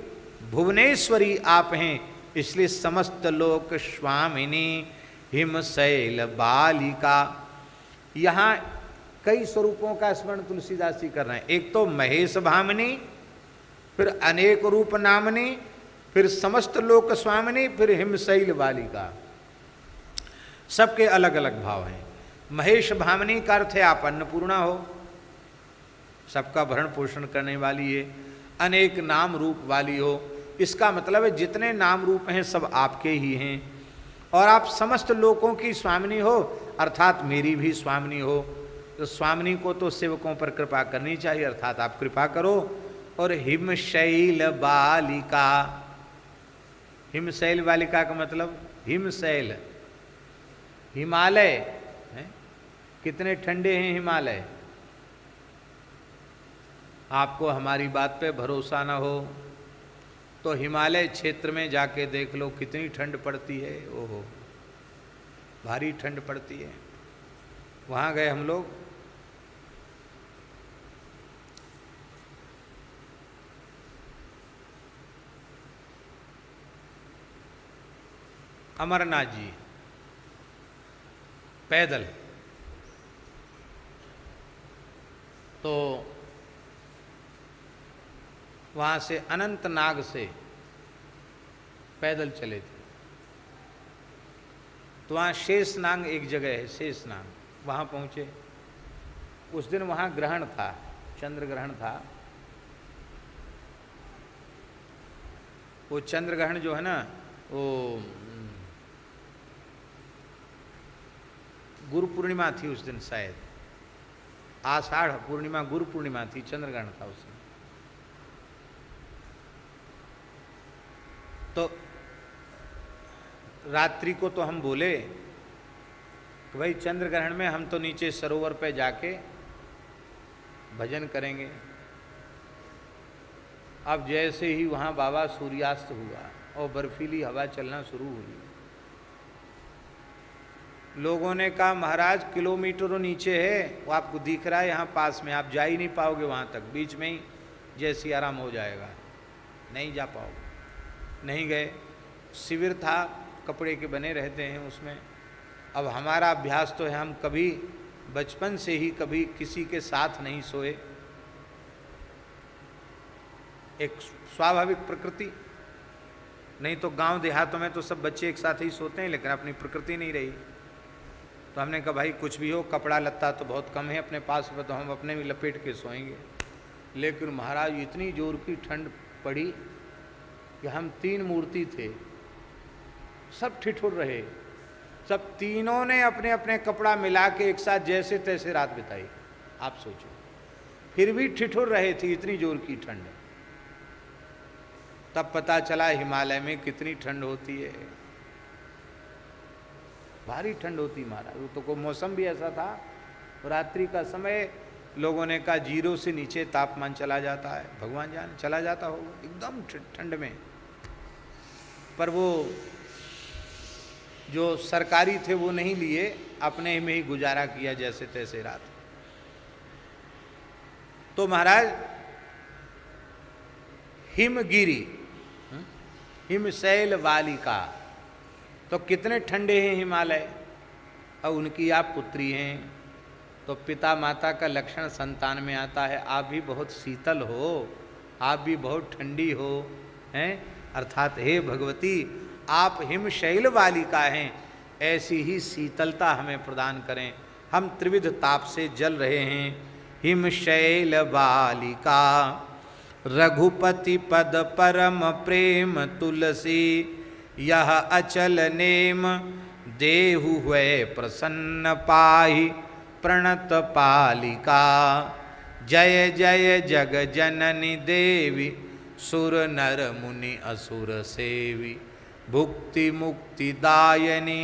भुवनेश्वरी आप हैं, इसलिए समस्त लोक स्वामिनी हिमशैल बालिका। यहाँ कई स्वरूपों का स्मरण तुलसीदास जी कर रहे हैं। एक तो महेश भामिनी, फिर अनेक रूप नामनी, फिर समस्त लोक स्वामिनी, फिर हिमशैल बालिका। सबके अलग अलग भाव हैं। महेश भामिनी का अर्थ है आप अन्नपूर्णा हो, सबका भरण पोषण करने वाली है, अनेक नाम रूप वाली हो। इसका मतलब है जितने नाम रूप हैं सब आपके ही हैं और आप समस्त लोकों की स्वामिनी हो, अर्थात मेरी भी स्वामिनी हो। तो स्वामिनी को तो सेवकों पर कृपा करनी चाहिए, अर्थात आप कृपा करो। और हिमशैल बालिका, हिमशैल बालिका का मतलब हिमशैल, हिमालय है। कितने ठंडे हैं हिमालय। आपको हमारी बात पे भरोसा ना हो तो हिमालय क्षेत्र में जाके देख लो कितनी ठंड पड़ती है। ओहो, भारी ठंड पड़ती है। वहाँ गए हम लोग, अमरनाथ जी पैदल, तो वहाँ से अनंतनाग से पैदल चले थे। तो वहाँ शेषनाग एक जगह है, शेषनाग, वहाँ पहुँचे। उस दिन वहाँ ग्रहण था, चंद्र ग्रहण था। वो चंद्र ग्रहण जो है ना, वो गुरु पूर्णिमा थी उस दिन, शायद आषाढ़ पूर्णिमा, गुरु पूर्णिमा थी, चंद्र ग्रहण था उस दिन। तो रात्रि को तो हम बोले कि भाई चंद्र ग्रहण में हम तो नीचे सरोवर पे जाके भजन करेंगे। अब जैसे ही वहाँ बाबा सूर्यास्त हुआ और बर्फीली हवा चलना शुरू हुई, लोगों ने कहा महाराज किलोमीटरों नीचे है, वो आपको दिख रहा है यहाँ पास में, आप जा ही नहीं पाओगे वहाँ तक, बीच में ही जय सिया राम हो जाएगा, नहीं जा पाओगे। नहीं गए। शिविर था, कपड़े के बने रहते हैं उसमें। अब हमारा अभ्यास तो है, हम कभी बचपन से ही कभी किसी के साथ नहीं सोए, एक स्वाभाविक प्रकृति। नहीं तो गांव देहातों में तो सब बच्चे एक साथ ही सोते हैं, लेकिन अपनी प्रकृति नहीं रही। तो हमने कहा भाई कुछ भी हो, कपड़ा लत्ता तो बहुत कम है अपने पास में, तो हम अपने भी लपेट के सोएंगे। लेकिन महाराज इतनी जोर की ठंड पड़ी कि हम 3 मूर्ति थे, सब ठिठुर रहे। सब तीनों ने अपने अपने कपड़ा मिला के एक साथ जैसे तैसे रात बिताई। आप सोचो, फिर भी ठिठुर रहे थे, इतनी जोर की ठंड। तब पता चला हिमालय में कितनी ठंड होती है, भारी ठंड होती महाराज। वो तो को मौसम भी ऐसा था, रात्रि का समय, लोगों ने कहा 0 से नीचे तापमान चला जाता है, भगवान जाने चला जाता होगा एकदम ठंड में। पर वो जो सरकारी थे वो नहीं लिए, अपने में ही गुजारा किया जैसे तैसे रात। तो महाराज हिमगिरी, हिमशैल बालिका, तो कितने ठंडे हैं हिमालय। और उनकी आप पुत्री हैं, तो पिता माता का लक्षण संतान में आता है। आप भी बहुत शीतल हो, आप भी बहुत ठंडी हो, हैं। अर्थात हे भगवती, आप हिमशैल बालिका हैं, ऐसी ही शीतलता हमें प्रदान करें। हम त्रिविध ताप से जल रहे हैं। हिमशैल बालिका रघुपति पद परम प्रेम तुलसी, यह अचल नेम देहु हुए प्रसन्न पाहि प्रणत पालिका। जय जय जग जननी देवी, सुर नर मुनि असुर सेवी। भुक्ति मुक्ति दायनी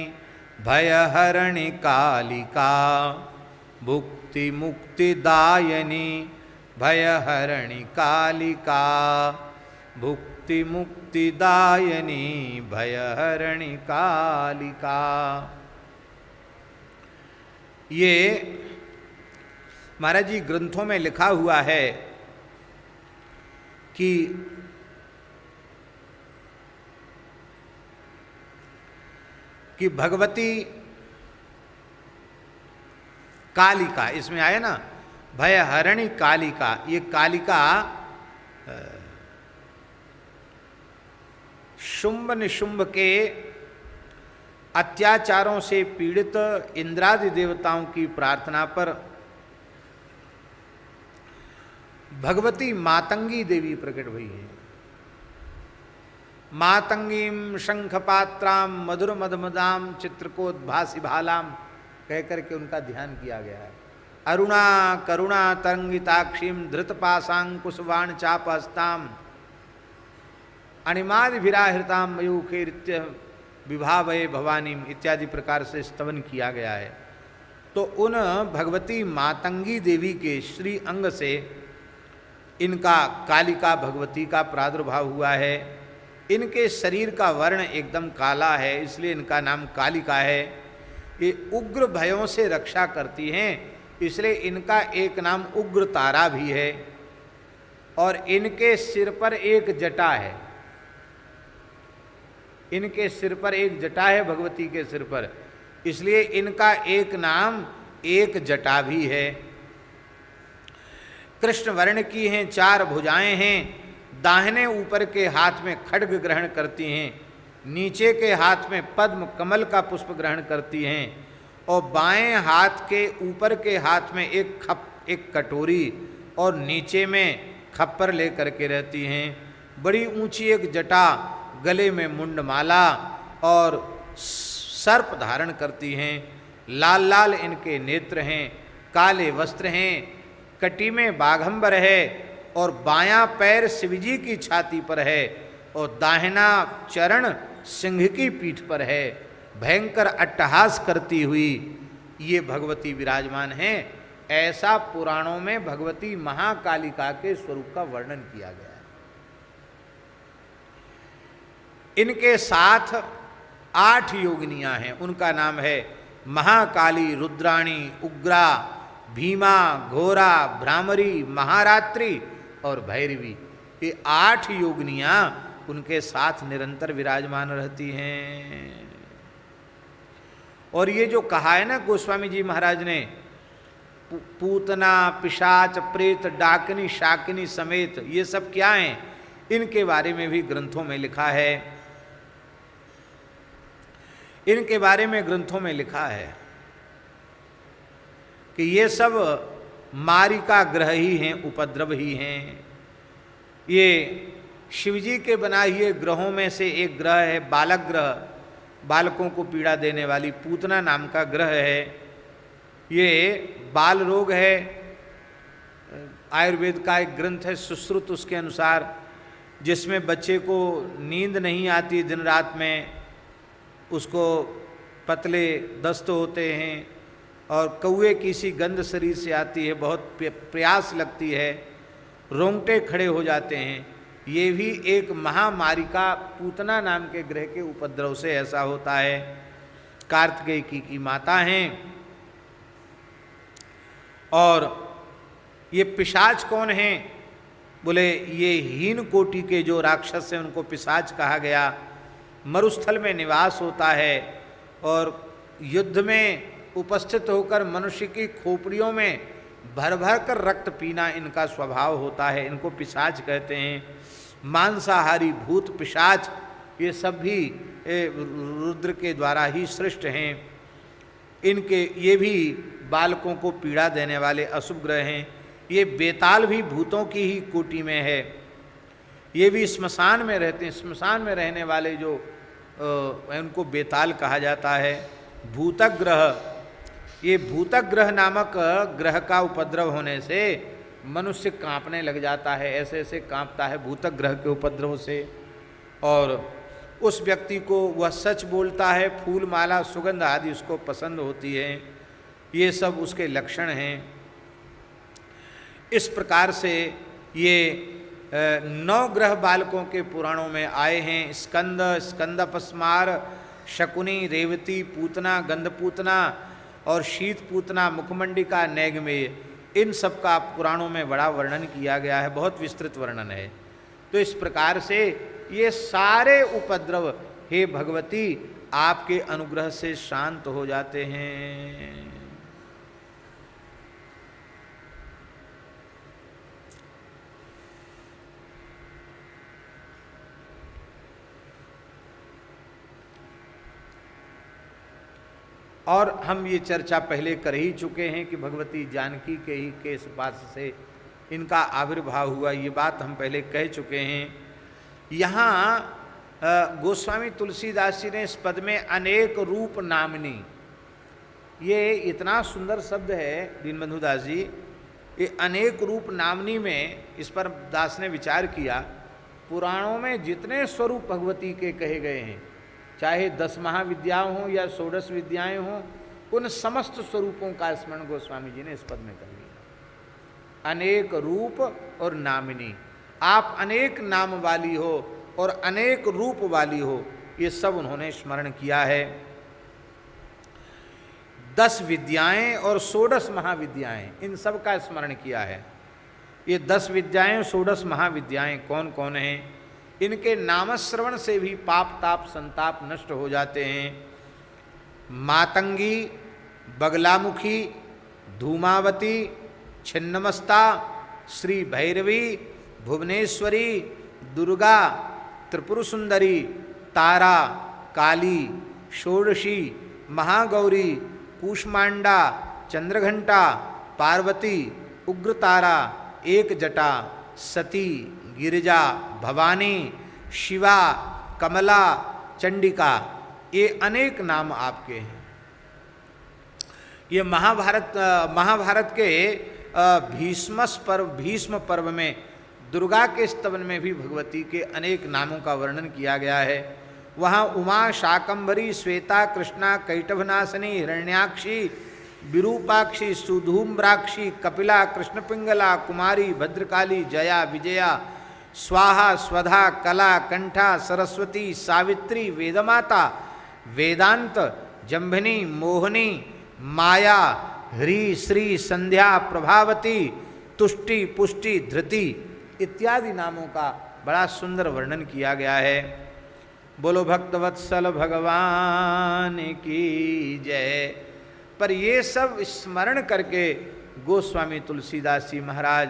भय हरणि कालिका। भुक्ति मुक्ति दायनी भय हरणि कालिका। भुक्ति मुक्ति दायनी भय हरणि कालिका। ये महाराज जी ग्रंथों में लिखा हुआ है कि भगवती कालिका, इसमें आया ना भय हरणि कालिका। ये कालिका शुंभ निशुंभ के अत्याचारों से पीड़ित इंद्रादि देवताओं की प्रार्थना पर भगवती मातंगी देवी प्रकट हुई है। मातंगीम शंखपात्राम मधुर मधमदाम चित्रकोद्भासी भालाम कह करके उनका ध्यान किया गया है। अरुणा करुणा तरंगिताक्षीम धृतपाशांकुशवाण चापहस्ताम अणिमादिभिराहृताम मयूखेरित्य विभावये भवानीम इत्यादि प्रकार से स्तवन किया गया है। तो उन भगवती मातंगी देवी के श्री अंग से इनका कालिका भगवती का प्रादुर्भाव हुआ है। इनके शरीर का वर्ण एकदम काला है, इसलिए इनका नाम कालिका है। ये उग्र भयों से रक्षा करती हैं, इसलिए इनका एक नाम उग्र तारा भी है। और इनके सिर पर एक जटा है, इनके सिर पर एक जटा है भगवती के सिर पर, इसलिए इनका एक नाम एक जटा भी है। कृष्ण वर्ण की हैं, 4 भुजाएं हैं। दाहिने ऊपर के हाथ में खड्ग ग्रहण करती हैं, नीचे के हाथ में पद्म कमल का पुष्प ग्रहण करती हैं, और बाएं हाथ के ऊपर के हाथ में एक कटोरी और नीचे में खप्पर लेकर के रहती हैं। बड़ी ऊंची एक जटा, गले में मुंडमाला और सर्प धारण करती हैं। लाल लाल इनके नेत्र हैं, काले वस्त्र हैं, कटी में बाघंबर है, और बायां पैर शिवजी की छाती पर है, और दाहिना चरण सिंह की पीठ पर है। भयंकर अट्टहास करती हुई ये भगवती विराजमान हैं। ऐसा पुराणों में भगवती महाकालिका के स्वरूप का वर्णन किया गया है। इनके साथ 8 योगिनियां हैं, उनका नाम है महाकाली, रुद्राणी, उग्रा, भीमा, घोरा, भ्रामरी, महारात्रि और भैरवी। ये 8 योगिनियां उनके साथ निरंतर विराजमान रहती हैं। और ये जो कहा है ना गोस्वामी जी महाराज ने, पूतना, पिशाच, प्रेत, डाकिनी, शाकिनी समेत, ये सब क्या हैं, इनके बारे में भी ग्रंथों में लिखा है। इनके बारे में ग्रंथों में लिखा है कि ये सब मारिका ग्रह ही हैं, उपद्रव ही हैं। ये शिवजी के बनाए हुए ग्रहों में से एक ग्रह है बालक ग्रह, बालकों को पीड़ा देने वाली पूतना नाम का ग्रह है। ये बाल रोग है। आयुर्वेद का एक ग्रंथ है सुश्रुत, उसके अनुसार जिसमें बच्चे को नींद नहीं आती दिन रात में, उसको पतले दस्त होते हैं और कौए की सी गंध शरीर से आती है, बहुत प्यास लगती है, रोंगटे खड़े हो जाते हैं। ये भी एक महामारिका पूतना नाम के ग्रह के उपद्रव से ऐसा होता है। कार्तिकेय की माता हैं। और ये पिशाच कौन हैं? बोले ये हीन कोटि के जो राक्षस हैं उनको पिशाच कहा गया। मरुस्थल में निवास होता है और युद्ध में उपस्थित होकर मनुष्य की खोपड़ियों में भर भर कर रक्त पीना इनका स्वभाव होता है। इनको पिशाच कहते हैं। मांसाहारी भूत पिशाच ये सब भी रुद्र के द्वारा ही सृष्ट हैं। इनके ये भी बालकों को पीड़ा देने वाले अशुभ ग्रह हैं। ये बेताल भी भूतों की ही कोटि में है। ये भी श्मशान में रहते हैं। श्मशान में रहने वाले जो उनको बेताल कहा जाता है। भूतक ग्रह, ये भूतक ग्रह नामक ग्रह का उपद्रव होने से मनुष्य कांपने लग जाता है, ऐसे ऐसे कांपता है भूतक ग्रह के उपद्रव से। और उस व्यक्ति को वह सच बोलता है, फूल माला सुगंध आदि उसको पसंद होती है। ये सब उसके लक्षण हैं। इस प्रकार से ये 9 ग्रह बालकों के पुराणों में आए हैं। स्कंद, स्कंदपस्मार, शकुनी, रेवती, पूतना, गंधपूतना और शीत पूतना, मुखमंडिका, नैगमेय, इन सब का पुराणों में बड़ा वर्णन किया गया है। बहुत विस्तृत वर्णन है। तो इस प्रकार से ये सारे उपद्रव हे भगवती आपके अनुग्रह से शांत हो जाते हैं। और हम ये चर्चा पहले कर ही चुके हैं कि भगवती जानकी के ही के पास से इनका आविर्भाव हुआ, ये बात हम पहले कह चुके हैं। यहाँ गोस्वामी तुलसीदास जी ने इस पद में अनेक रूप नामनी, ये इतना सुंदर शब्द है दीनबंधु दास जी, ये अनेक रूप नामनी में इस पर दास ने विचार किया। पुराणों में जितने स्वरूप भगवती के कहे गए हैं, चाहे 10 महाविद्याएं हों या 16 विद्याएं हों, उन समस्त स्वरूपों का स्मरण गोस्वामी जी ने इस पद में कर लिया। अनेक रूप और नामिनी, आप अनेक नाम वाली हो और अनेक रूप वाली हो, ये सब उन्होंने स्मरण किया है। 10 विद्याएं और 16 महाविद्याएं, इन सब का स्मरण किया है। ये 10 विद्याएं 16 महाविद्याएं कौन कौन हैं? इनके नामश्रवण से भी पाप ताप संताप नष्ट हो जाते हैं। मातंगी, बगलामुखी, धूमावती, छिन्नमस्ता, श्री भैरवी, भुवनेश्वरी, दुर्गा, त्रिपुर सुंदरी, तारा, काली, षोडशी, महागौरी, कूष्मांडा, चंद्रघंटा, पार्वती, उग्रतारा, एक जटा, सती, गिरिजा, भवानी, शिवा, कमला, चंडिका, ये अनेक नाम आपके हैं। ये महाभारत के भीष्म पर्व में दुर्गा के स्तवन में भी भगवती के अनेक नामों का वर्णन किया गया है। वहाँ उमा, शाकंभरी, श्वेता, कृष्णा, कैटभनाशिनी, हिरण्याक्षी, विरूपाक्षी, सुधूम्राक्षी, कपिला, कृष्णपिंगला, कुमारी, भद्रकाली, जया, विजया, स्वाहा, स्वधा, कला, कंठा, सरस्वती, सावित्री, वेदमाता, वेदांत, जंभिनी, मोहिनी, माया, ह्री, श्री, संध्या, प्रभावती, तुष्टि, पुष्टि, धृति इत्यादि नामों का बड़ा सुंदर वर्णन किया गया है। बोलो भक्तवत्सल भगवान की जय। पर ये सब स्मरण करके गोस्वामी तुलसीदास जी महाराज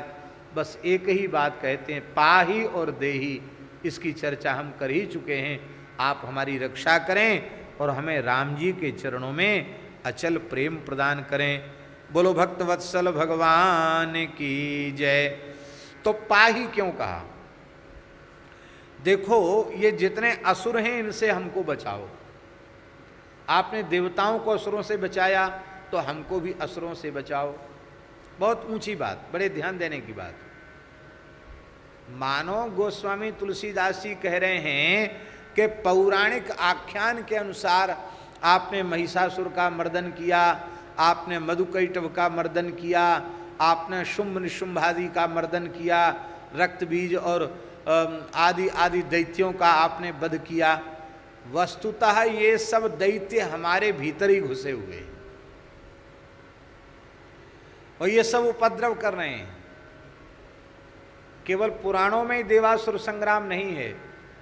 बस एक ही बात कहते हैं, पाही और देही। इसकी चर्चा हम कर ही चुके हैं। आप हमारी रक्षा करें और हमें राम जी के चरणों में अचल प्रेम प्रदान करें। बोलो भक्तवत्सल भगवान की जय। तो पाही क्यों कहा? देखो, ये जितने असुर हैं इनसे हमको बचाओ। आपने देवताओं को असुरों से बचाया, तो हमको भी असुरों से बचाओ। बहुत ऊंची बात, बड़े ध्यान देने की बात। मानो गोस्वामी तुलसीदास जी कह रहे हैं कि पौराणिक आख्यान के अनुसार आपने महिषासुर का मर्दन किया, आपने मधुकैटभ का मर्दन किया, आपने शुंभ निशुंभ आदि का मर्दन किया, रक्त बीज और आदि आदि दैत्यों का आपने वध किया। वस्तुतः ये सब दैत्य हमारे भीतर ही घुसे हुए हैं और ये सब उपद्रव कर रहे हैं। केवल पुराणों में ही देवासुर संग्राम नहीं है।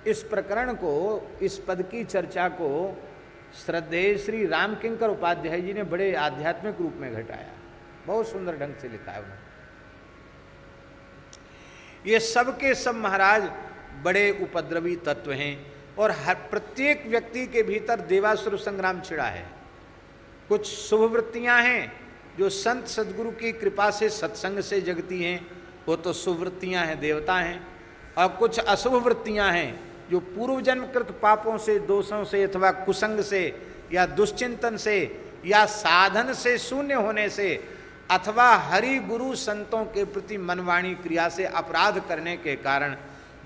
इस प्रकरण को, इस पद की चर्चा को श्रद्धेय श्री रामकिंकर उपाध्याय जी ने बड़े आध्यात्मिक रूप में घटाया। बहुत सुंदर ढंग से लिखा है उन्होंने। ये सब के सब महाराज बड़े उपद्रवी तत्व हैं और हर प्रत्येक व्यक्ति के भीतर देवासुर संग्राम छिड़ा है। कुछ शुभ वृत्तियां हैं जो संत सद्गुरु की कृपा से सत्संग से जगती हैं, वो तो शुभ वृत्तियां हैं, देवता हैं। और कुछ अशुभ वृत्तियां हैं जो पूर्व जन्मकृत पापों से, दोषों से अथवा कुसंग से या दुश्चिंतन से या साधन से शून्य होने से अथवा हरि गुरु संतों के प्रति मनवाणी क्रिया से अपराध करने के कारण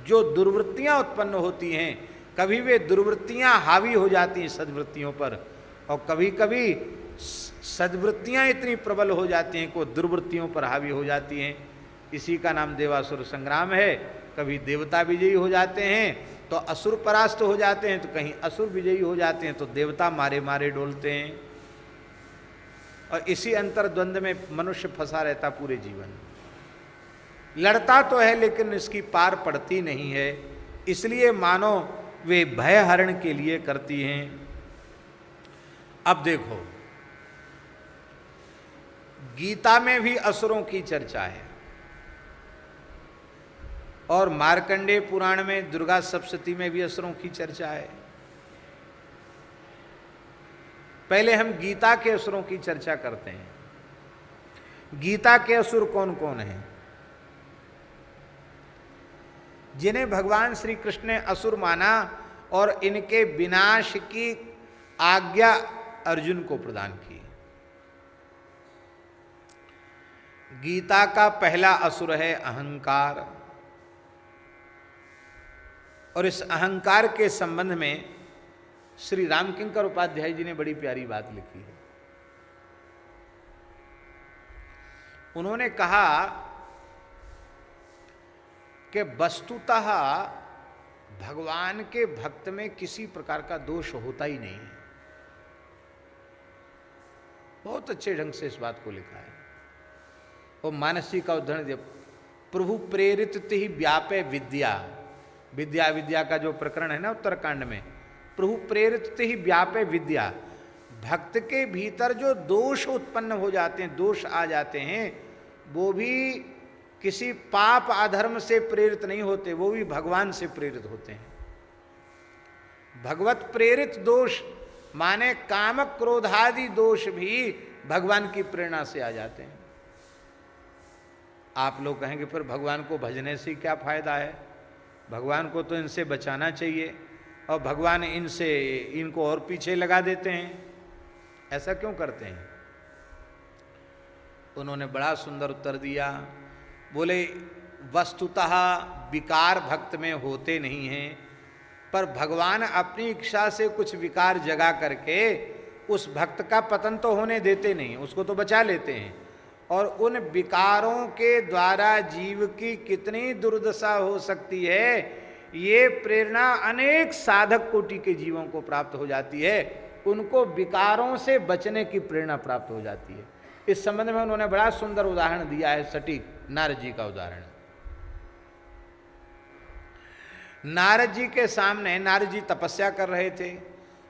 जो दुर्वृत्तियां उत्पन्न होती हैं, कभी वे दुर्वृत्तियां हावी हो जाती हैं सद्वृत्तियों पर और कभी कभी सद्वृत्तियां इतनी प्रबल हो जाती हैं कि दुर्वृत्तियों पर हावी हो जाती हैं। इसी का नाम देवासुर संग्राम है। कभी देवता विजयी हो जाते हैं तो असुर परास्त हो जाते हैं, तो कहीं असुर विजयी हो जाते हैं तो देवता मारे मारे डोलते हैं। और इसी अंतर्द्वंद में मनुष्य फंसा रहता पूरे जीवन। लड़ता तो है लेकिन इसकी पार पड़ती नहीं है। इसलिए मानो वे भय हरण के लिए करती हैं। अब देखो, गीता में भी असुरों की चर्चा है और मार्कंडेय पुराण में दुर्गा सप्तशती में भी असुरों की चर्चा है। पहले हम गीता के असुरों की चर्चा करते हैं। गीता के असुर कौन कौन हैं? जिन्हें भगवान श्री कृष्ण ने असुर माना और इनके विनाश की आज्ञा अर्जुन को प्रदान की। गीता का पहला असुर है अहंकार, और इस अहंकार के संबंध में श्री रामकिंकर उपाध्याय जी ने बड़ी प्यारी बात लिखी है। उन्होंने कहा कि वस्तुतः भगवान के भक्त में किसी प्रकार का दोष होता ही नहीं है। बहुत अच्छे ढंग से इस बात को लिखा है। वो मानस जी का उदाहरण दिया, प्रभु प्रेरित ही व्यापे विद्या, विद्या विद्या का जो प्रकरण है ना उत्तरकांड में, प्रभु प्रेरित ही व्यापे विद्या, भक्त के भीतर जो दोष उत्पन्न हो जाते हैं, दोष आ जाते हैं, वो भी किसी पाप अधर्म से प्रेरित नहीं होते, वो भी भगवान से प्रेरित होते हैं। भगवत प्रेरित दोष माने काम क्रोधादि दोष भी भगवान की प्रेरणा से आ जाते हैं। आप लोग कहेंगे फिर भगवान को भजने से क्या फायदा है, भगवान को तो इनसे बचाना चाहिए और भगवान इनको और पीछे लगा देते हैं, ऐसा क्यों करते हैं? उन्होंने बड़ा सुंदर उत्तर दिया। बोले वस्तुतः विकार भक्त में होते नहीं हैं, पर भगवान अपनी इच्छा से कुछ विकार जगा करके उस भक्त का पतन तो होने देते नहीं, उसको तो बचा लेते हैं। और उन विकारों के द्वारा जीव की कितनी दुर्दशा हो सकती है, ये प्रेरणा अनेक साधक कोटि के जीवों को प्राप्त हो जाती है, उनको विकारों से बचने की प्रेरणा प्राप्त हो जाती है। इस संबंध में उन्होंने बड़ा सुंदर उदाहरण दिया है, सटीक नारद जी का उदाहरण। नारद जी के सामने नारद जी तपस्या कर रहे थे,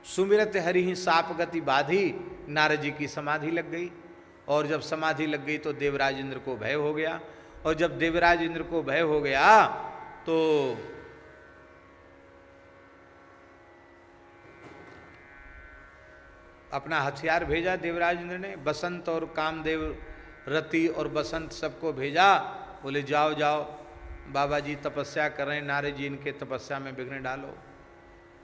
सुमिरत हरि साप गति बाधी, नारद जी की समाधि लग गई। और जब समाधि लग गई तो देवराज इंद्र को भय हो गया, और जब देवराज इंद्र को भय हो गया तो अपना हथियार भेजा देवराज इंद्र ने, बसंत और कामदेव, रति और बसंत सबको भेजा। बोले जाओ जाओ, बाबा जी तपस्या कर रहे हैं, नारद जी इनके तपस्या में विघ्न डालो।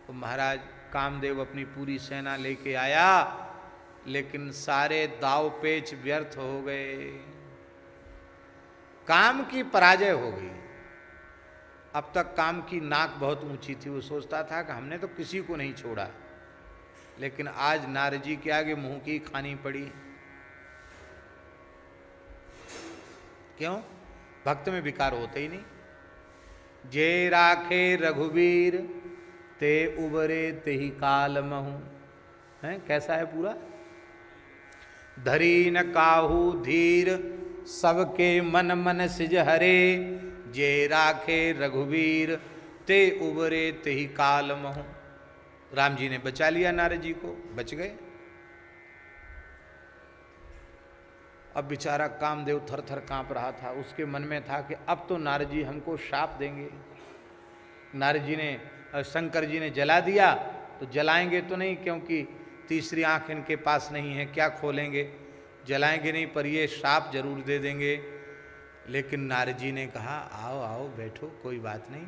तो महाराज कामदेव अपनी पूरी सेना लेके आया, लेकिन सारे दाव पेच व्यर्थ हो गए, काम की पराजय हो गई। अब तक काम की नाक बहुत ऊंची थी, वो सोचता था कि हमने तो किसी को नहीं छोड़ा, लेकिन आज नारद जी के आगे मुंह की खानी पड़ी। क्यों? भक्त में विकार होते ही नहीं। जे राखे रघुवीर ते उबरे ते ही काल महू, है कैसा है पूरा? धरी न काहू धीर सबके मन मन सिज हरे, जे राखे रघुवीर ते उबरे ते ही काल महू। राम जी ने बचा लिया नारद जी को, बच गए। अब बेचारा कामदेव थर थर कांप रहा था, उसके मन में था कि अब तो नारद जी हमको शाप देंगे। नारद जी ने, शंकर जी ने जला दिया तो जलाएंगे तो नहीं, क्योंकि तीसरी आंख इनके पास नहीं है, क्या खोलेंगे, जलाएंगे नहीं, पर ये शाप जरूर दे देंगे। लेकिन नारद जी ने कहा आओ आओ बैठो, कोई बात नहीं,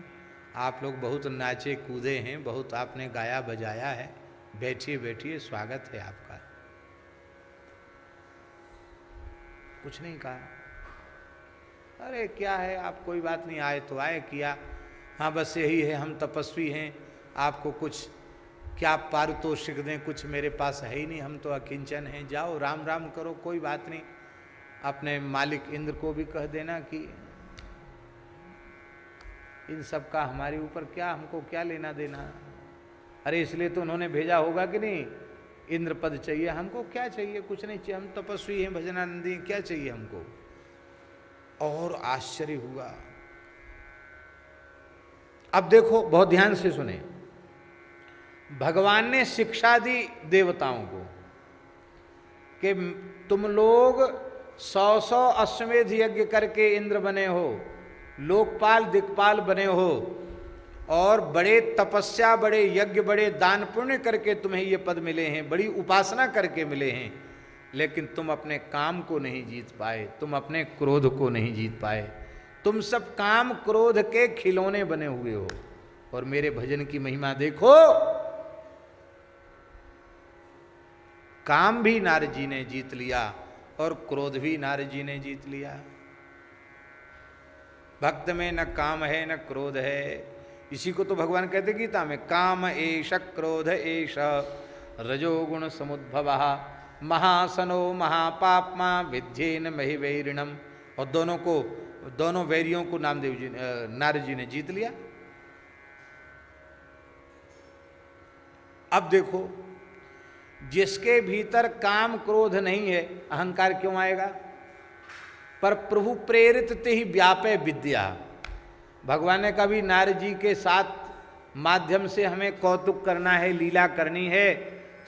आप लोग बहुत नाचे कूदे हैं, बहुत आपने गाया बजाया है, बैठिए बैठिए, स्वागत है आपका। कुछ नहीं कहा। अरे क्या है आप, कोई बात नहीं, आए तो आए, किया, हाँ बस यही है, हम तपस्वी हैं, आपको कुछ क्या पारितोषिक दें, कुछ मेरे पास है ही नहीं, हम तो अकिंचन हैं, जाओ राम राम करो, कोई बात नहीं। अपने मालिक इंद्र को भी कह देना कि इन सब का हमारे ऊपर क्या, हमको क्या लेना देना। अरे इसलिए तो उन्होंने भेजा होगा कि नहीं, इंद्र पद चाहिए, हमको क्या चाहिए, कुछ नहीं चाहिए, हम तपस्वी हैं, भजनानंदी, क्या चाहिए हमको। और आश्चर्य हुआ। अब देखो बहुत ध्यान से सुने, भगवान ने शिक्षा दी देवताओं को कि तुम लोग 100 अश्वमेध यज्ञ करके इंद्र बने हो, लोकपाल दिक्पाल बने हो, और बड़े तपस्या, बड़े यज्ञ, बड़े दान पुण्य करके तुम्हें ये पद मिले हैं, बड़ी उपासना करके मिले हैं, लेकिन तुम अपने काम को नहीं जीत पाए, तुम अपने क्रोध को नहीं जीत पाए, तुम सब काम क्रोध के खिलौने बने हुए हो। और मेरे भजन की महिमा देखो। काम भी नारद जी ने जीत लिया और क्रोध भी नारद जी ने जीत लिया। भक्त में न काम है न क्रोध है। इसी को तो भगवान कहते गीता में, काम एष क्रोध एष रजोगुण समुद्भवः महासनो महापाप्मा विद्येन महिवैरिणम। और दोनों वैरियों को नामदेव जी नारद जी ने जीत लिया। अब देखो, जिसके भीतर काम क्रोध नहीं है, अहंकार क्यों आएगा? पर प्रभु प्रेरित ते ही व्यापे विद्या। भगवान ने कभी नारद जी के साथ माध्यम से हमें कौतुक करना है, लीला करनी है,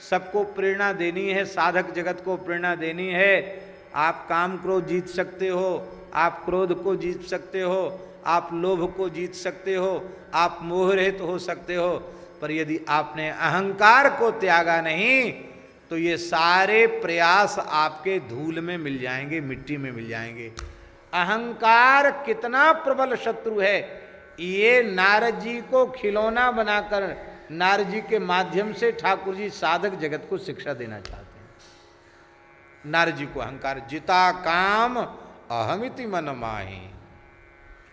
सबको प्रेरणा देनी है, साधक जगत को प्रेरणा देनी है। आप काम क्रोध जीत सकते हो, आप क्रोध को जीत सकते हो, आप लोभ को जीत सकते हो, आप मोह रहित हो सकते हो। पर यदि आपने अहंकार को त्यागा नहीं तो ये सारे प्रयास आपके धूल में मिल जाएंगे, मिट्टी में मिल जाएंगे। अहंकार कितना प्रबल शत्रु है। ये नारद जी को खिलौना बनाकर नारद जी के माध्यम से ठाकुर जी साधक जगत को शिक्षा देना चाहते हैं। नारद जी को अहंकार, जिता काम अहमिति मन माही।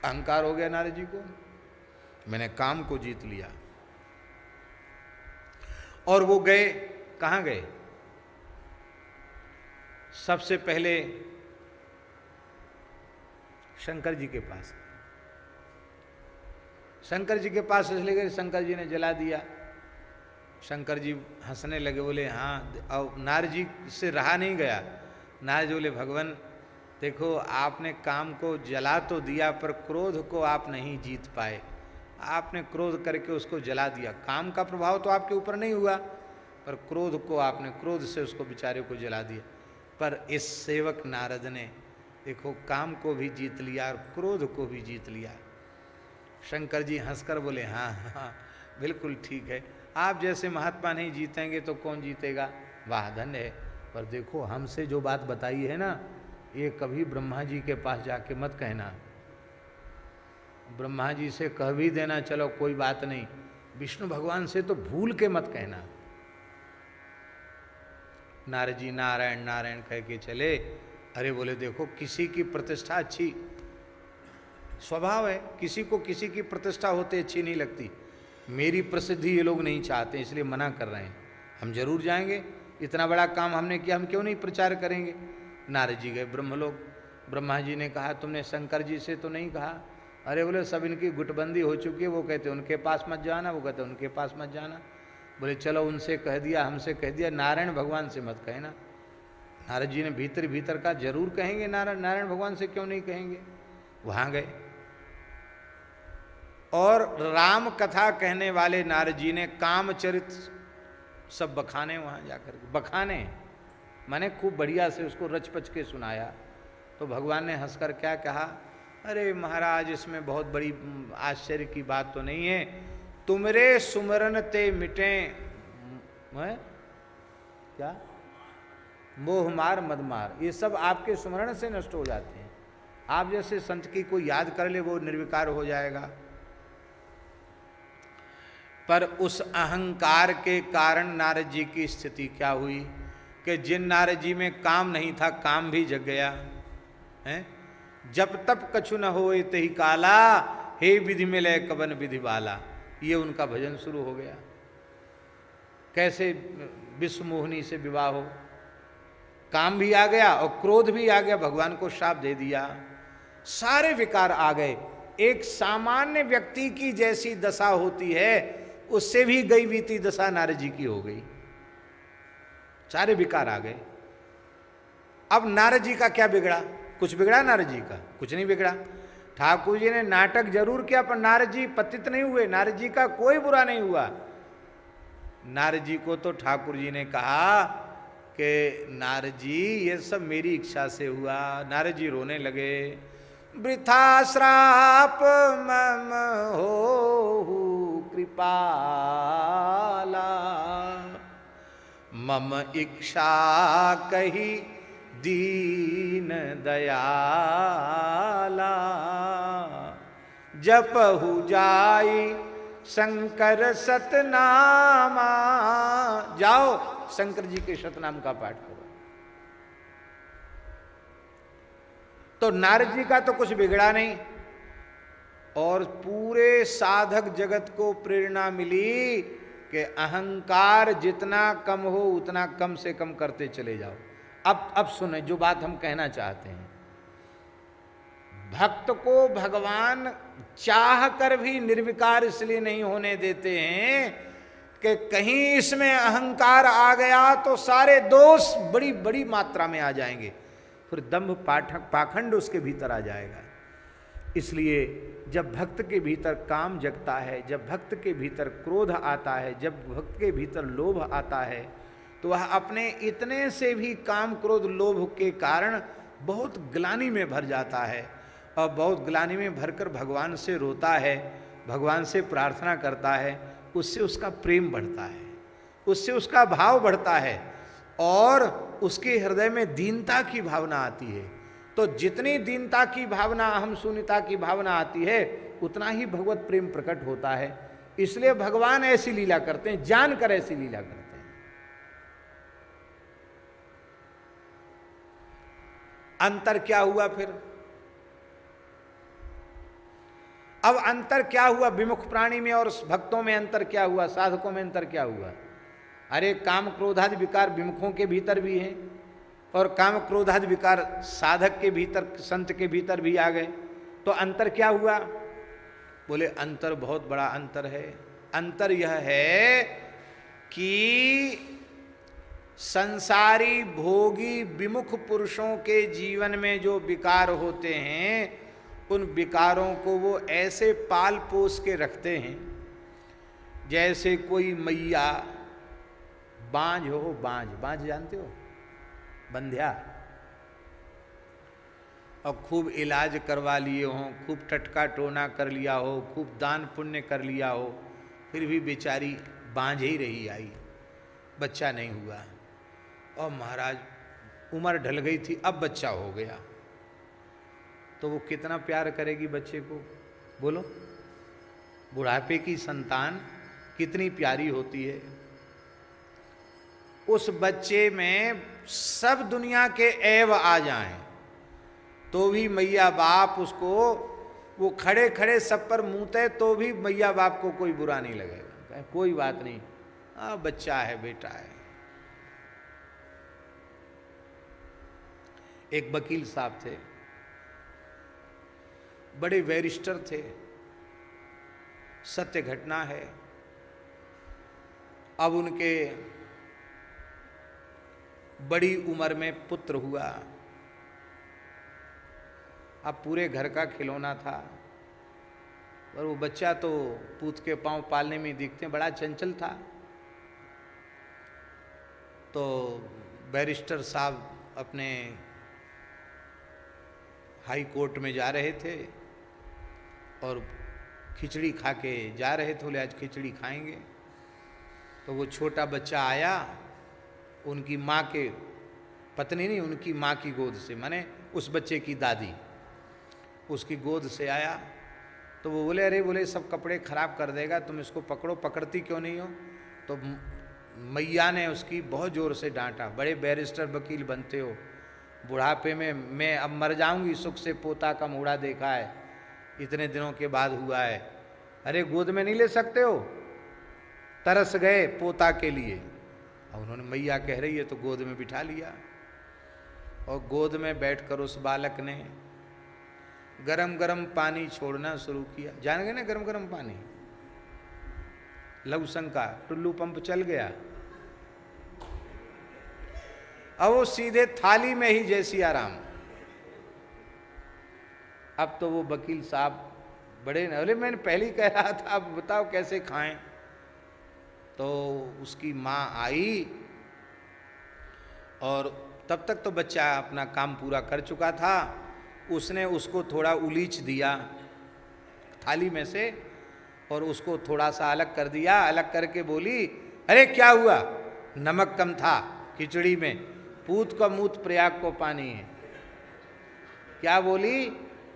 अहंकार हो गया नारद जी को, मैंने काम को जीत लिया। और वो गए, कहां गए? सबसे पहले शंकर जी के पास। शंकर जी के पास इसलिए गए, शंकर जी ने जला दिया। शंकर जी हंसने लगे, बोले हाँ। और नारद जी से रहा नहीं गया। नारद जी बोले, भगवान देखो, आपने काम को जला तो दिया पर क्रोध को आप नहीं जीत पाए। आपने क्रोध करके उसको जला दिया। काम का प्रभाव तो आपके ऊपर नहीं हुआ, पर क्रोध को आपने, क्रोध से उसको बेचारे को जला दिया। पर इस सेवक नारद ने देखो काम को भी जीत लिया और क्रोध को भी जीत लिया। शंकर जी हंसकर बोले, हाँ हाँ बिल्कुल ठीक है। आप जैसे महात्मा नहीं जीतेंगे तो कौन जीतेगा? वाह धन्य है। पर देखो, हमसे जो बात बताई है ना, ये कभी ब्रह्मा जी के पास जाके मत कहना। ब्रह्मा जी से कह भी देना, चलो कोई बात नहीं, विष्णु भगवान से तो भूल के मत कहना। नारद जी नारायण नारायण कह के चले। अरे बोले देखो, किसी की प्रतिष्ठा अच्छी, स्वभाव है, किसी को किसी की प्रतिष्ठा होते अच्छी नहीं लगती। मेरी प्रसिद्धि ये लोग नहीं चाहते, इसलिए मना कर रहे हैं। हम जरूर जाएंगे, इतना बड़ा काम हमने किया, हम क्यों नहीं प्रचार करेंगे। नारद जी गए ब्रह्मलोक। ब्रह्मा जी ने कहा, तुमने शंकर जी से तो नहीं कहा? अरे बोले, सब इनकी गुटबंदी हो चुकी है। वो कहते उनके पास मत जाना, वो कहते उनके पास मत जाना। बोले चलो, उनसे कह दिया, हमसे कह दिया, नारायण भगवान से मत कहना। नारद जी ने भीतर भीतर का, जरूर कहेंगे नारायण भगवान से, क्यों नहीं कहेंगे। वहां गए और राम कथा कहने वाले नारद जी ने कामचरित सब बखाने, वहां जाकर बखाने माने खूब बढ़िया से उसको रचपच के सुनाया। तो भगवान ने हंसकर क्या कहा, अरे महाराज, इसमें बहुत बड़ी आश्चर्य की बात तो नहीं है। तुमरे सुमरन ते मिटे क्या मोह मार मद मार, ये सब आपके सुमरण से नष्ट हो जाते हैं। आप जैसे संत की कोई याद कर ले, वो निर्विकार हो जाएगा। पर उस अहंकार के कारण नारद जी की स्थिति क्या हुई कि जिन नारद जी में काम नहीं था, काम भी जग गया है। जब तब कछु न होए तेहि काला, हे विधि मिले कवन विधि वाला। ये उनका भजन शुरू हो गया। कैसे विश्व मोहिनी से विवाह हो, काम भी आ गया और क्रोध भी आ गया, भगवान को शाप दे दिया, सारे विकार आ गए। एक सामान्य व्यक्ति की जैसी दशा होती है, उससे भी गई बीती दशा नारद जी की हो गई। सारे विकार आ गए। अब नारद जी का क्या बिगड़ा? कुछ बिगड़ा नारद जी का? कुछ नहीं बिगड़ा। ठाकुर जी ने नाटक जरूर किया, पर नारद जी पतित नहीं हुए। नारद जी का कोई बुरा नहीं हुआ। नारद जी को तो ठाकुर जी ने कहा कि नारद जी, ये सब मेरी इच्छा से हुआ। नारद जी रोने लगे, वृथा श्राप मम हो कृपाला, मम इच्छा कही दीन दयाला, जपहु जाई शंकर सतनामा। जाओ शंकर जी के सतनाम का पाठ करो। तो नारद जी का तो कुछ बिगड़ा नहीं, और पूरे साधक जगत को प्रेरणा मिली कि अहंकार जितना कम हो उतना कम से कम करते चले जाओ। अब सुने जो बात हम कहना चाहते हैं। भक्त को भगवान चाह कर भी निर्विकार इसलिए नहीं होने देते हैं कि कहीं इसमें अहंकार आ गया तो सारे दोष बड़ी बड़ी मात्रा में आ जाएंगे, फिर दंभ पाखंड उसके भीतर आ जाएगा। इसलिए जब भक्त के भीतर काम जगता है, जब भक्त के भीतर क्रोध आता है, जब भक्त के भीतर लोभ आता है, तो वह अपने इतने से भी काम क्रोध लोभ के कारण बहुत ग्लानि में भर जाता है, और बहुत ग्लानि में भरकर भगवान से रोता है, भगवान से प्रार्थना करता है। उससे उसका प्रेम बढ़ता है, उससे उसका भाव बढ़ता है, और उसके हृदय में दीनता की भावना आती है। तो जितनी दीनता की भावना, अहम शून्यता की भावना आती है, उतना ही भगवत प्रेम प्रकट होता है। इसलिए भगवान ऐसी लीला करते हैं, जानकर ऐसी लीला करते हैं। अंतर क्या हुआ फिर? अब अंतर क्या हुआ विमुख प्राणी में और भक्तों में? अंतर क्या हुआ? साधकों में अंतर क्या हुआ? अरे काम क्रोधादि विकार विमुखों के भीतर भी हैं, और काम क्रोधादि विकार साधक के भीतर, संत के भीतर भी आ गए। तो अंतर क्या हुआ? बोले अंतर बहुत बड़ा अंतर है। अंतर यह है कि संसारी भोगी विमुख पुरुषों के जीवन में जो विकार होते हैं, उन विकारों को वो ऐसे पाल पोस के रखते हैं जैसे कोई मैया बांझ हो। बांझ जानते हो? बंध्या। और खूब इलाज करवा लिए हों, खूब टटका टोना कर लिया हो, खूब दान पुण्य कर लिया हो, फिर भी बेचारी बांझ ही रही आई, बच्चा नहीं हुआ। और महाराज उम्र ढल गई थी, अब बच्चा हो गया, तो वो कितना प्यार करेगी बच्चे को? बोलो, बुढ़ापे की संतान कितनी प्यारी होती है। उस बच्चे में सब दुनिया के ऐब आ जाएं तो भी मैया बाप उसको, वो खड़े खड़े सब पर मूते तो भी मैया बाप को कोई बुरा नहीं लगेगा, कोई बात नहीं, बच्चा है, बेटा है। एक वकील साहब थे, बड़े बैरिस्टर थे, सत्य घटना है। अब उनके बड़ी उम्र में पुत्र हुआ। अब पूरे घर का खिलौना था, और वो बच्चा तो पूत के पांव पालने में दिखते, बड़ा चंचल था। तो बैरिस्टर साहब अपने हाई कोर्ट में जा रहे थे और खिचड़ी खा के जा रहे थे, बोले आज खिचड़ी खाएंगे। तो वो छोटा बच्चा आया उनकी माँ के, पत्नी नहीं, उनकी माँ की गोद से, माने उस बच्चे की दादी, उसकी गोद से आया। तो वो बोले अरे, बोले सब कपड़े खराब कर देगा, तुम इसको पकड़ो। पकड़ती क्यों नहीं हो? तो मैया ने उसकी बहुत ज़ोर से डांटा, बड़े बैरिस्टर वकील बनते हो, बुढ़ापे में मैं अब मर जाऊंगी, सुख से पोता का मुड़ा देखा है, इतने दिनों के बाद हुआ है, अरे गोद में नहीं ले सकते हो? तरस गए पोता के लिए। अब उन्होंने, मैया कह रही है तो गोद में बिठा लिया, और गोद में बैठकर उस बालक ने गरम गरम पानी छोड़ना शुरू किया। जान गए ना गरम गरम पानी, लवसंग का टुल्लू पंप चल गया। अब वो सीधे थाली में ही जैसी आराम। अब तो वो वकील साहब बड़े न, बोले मैंने पहले ही कह रहा था, अब बताओ कैसे खाएं। तो उसकी माँ आई, और तब तक तो बच्चा अपना काम पूरा कर चुका था। उसने उसको थोड़ा उलीच दिया थाली में से, और उसको थोड़ा सा अलग कर दिया। अलग करके बोली, अरे क्या हुआ? नमक कम था खिचड़ी में, पूत को मूत प्रयाग को पानी है। क्या बोली?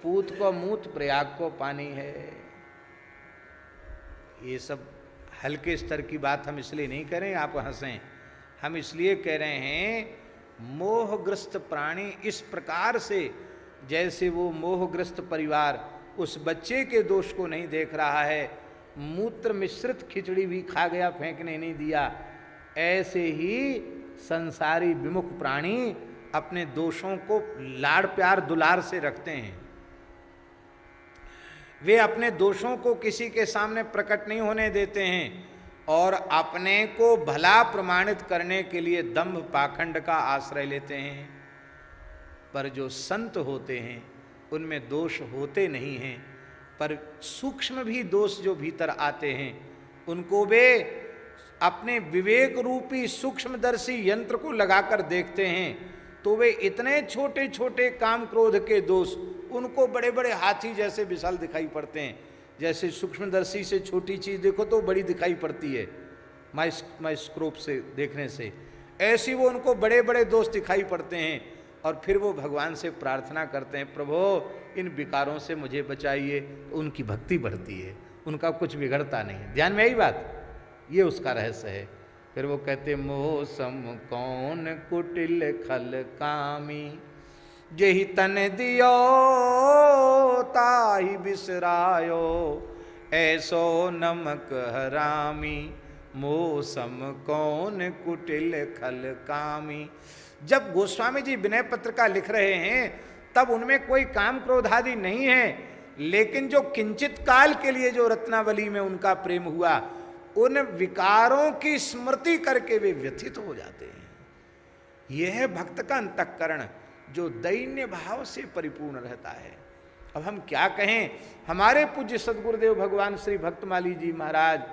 पूत को मूत प्रयाग को पानी है। ये सब हल्के स्तर की बात हम इसलिए नहीं करें आप हंसें, हम इसलिए कह रहे हैं मोहग्रस्त प्राणी इस प्रकार से, जैसे वो मोहग्रस्त परिवार उस बच्चे के दोष को नहीं देख रहा है, मूत्र मिश्रित खिचड़ी भी खा गया, फेंकने नहीं दिया, ऐसे ही संसारी विमुख प्राणी अपने दोषों को लाड़ प्यार दुलार से रखते हैं। वे अपने दोषों को किसी के सामने प्रकट नहीं होने देते हैं और अपने को भला प्रमाणित करने के लिए दंभ पाखंड का आश्रय लेते हैं। पर जो संत होते हैं उनमें दोष होते नहीं हैं, पर सूक्ष्म भी दोष जो भीतर आते हैं उनको वे अपने विवेक रूपी सूक्ष्मदर्शी यंत्र को लगाकर देखते हैं, तो वे इतने छोटे छोटे काम क्रोध के दोष उनको बड़े बड़े हाथी जैसे विशाल दिखाई पड़ते हैं। जैसे सूक्ष्मदर्शी से छोटी चीज़ देखो तो बड़ी दिखाई पड़ती है माइक्रोस्कोप से देखने से, ऐसी वो उनको बड़े बड़े दोष दिखाई पड़ते हैं। और फिर वो भगवान से प्रार्थना करते हैं, प्रभु इन विकारों से मुझे बचाइए। तो उनकी भक्ति बढ़ती है, उनका कुछ बिगड़ता नहीं है। ध्यान में आई बात, ये उसका रहस्य है। फिर वो कहते मोह सम कौन कुटिल खल कामी, जेहि तन दियो ताहि बिसरायो, ऐसो नमक हरामी, मोह सम कौन कुटिल खल कामी। जब गोस्वामी जी विनय पत्र का लिख रहे हैं तब उनमें कोई काम क्रोध आदि नहीं है, लेकिन जो किंचित काल के लिए जो रत्नावली में उनका प्रेम हुआ, उन विकारों की स्मृति करके वे व्यथित हो जाते हैं। यह है भक्त का अंतःकरण जो दैन्य भाव से परिपूर्ण रहता है। अब हम क्या कहें, हमारे पूज्य सद्गुरुदेव भगवान श्री भक्तमाली जी महाराज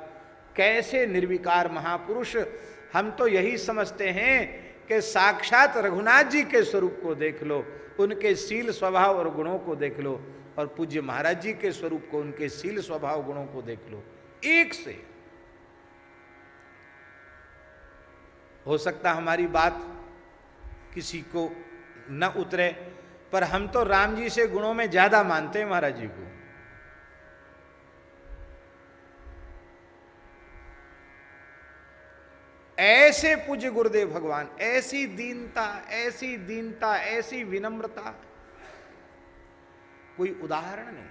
कैसे निर्विकार महापुरुष। हम तो यही समझते हैं कि साक्षात रघुनाथ जी के स्वरूप को देख लो, उनके शील स्वभाव और गुणों को देख लो, और पूज्य महाराज जी के स्वरूप को, उनके शील स्वभाव गुणों को देख लो, एक से। हो सकता हमारी बात किसी को न उतरे, पर हम तो राम जी से गुणों में ज्यादा मानते हैं महाराज जी को। ऐसे पूज्य गुरुदेव भगवान, ऐसी दीनता, ऐसी दीनता, ऐसी विनम्रता, कोई उदाहरण नहीं।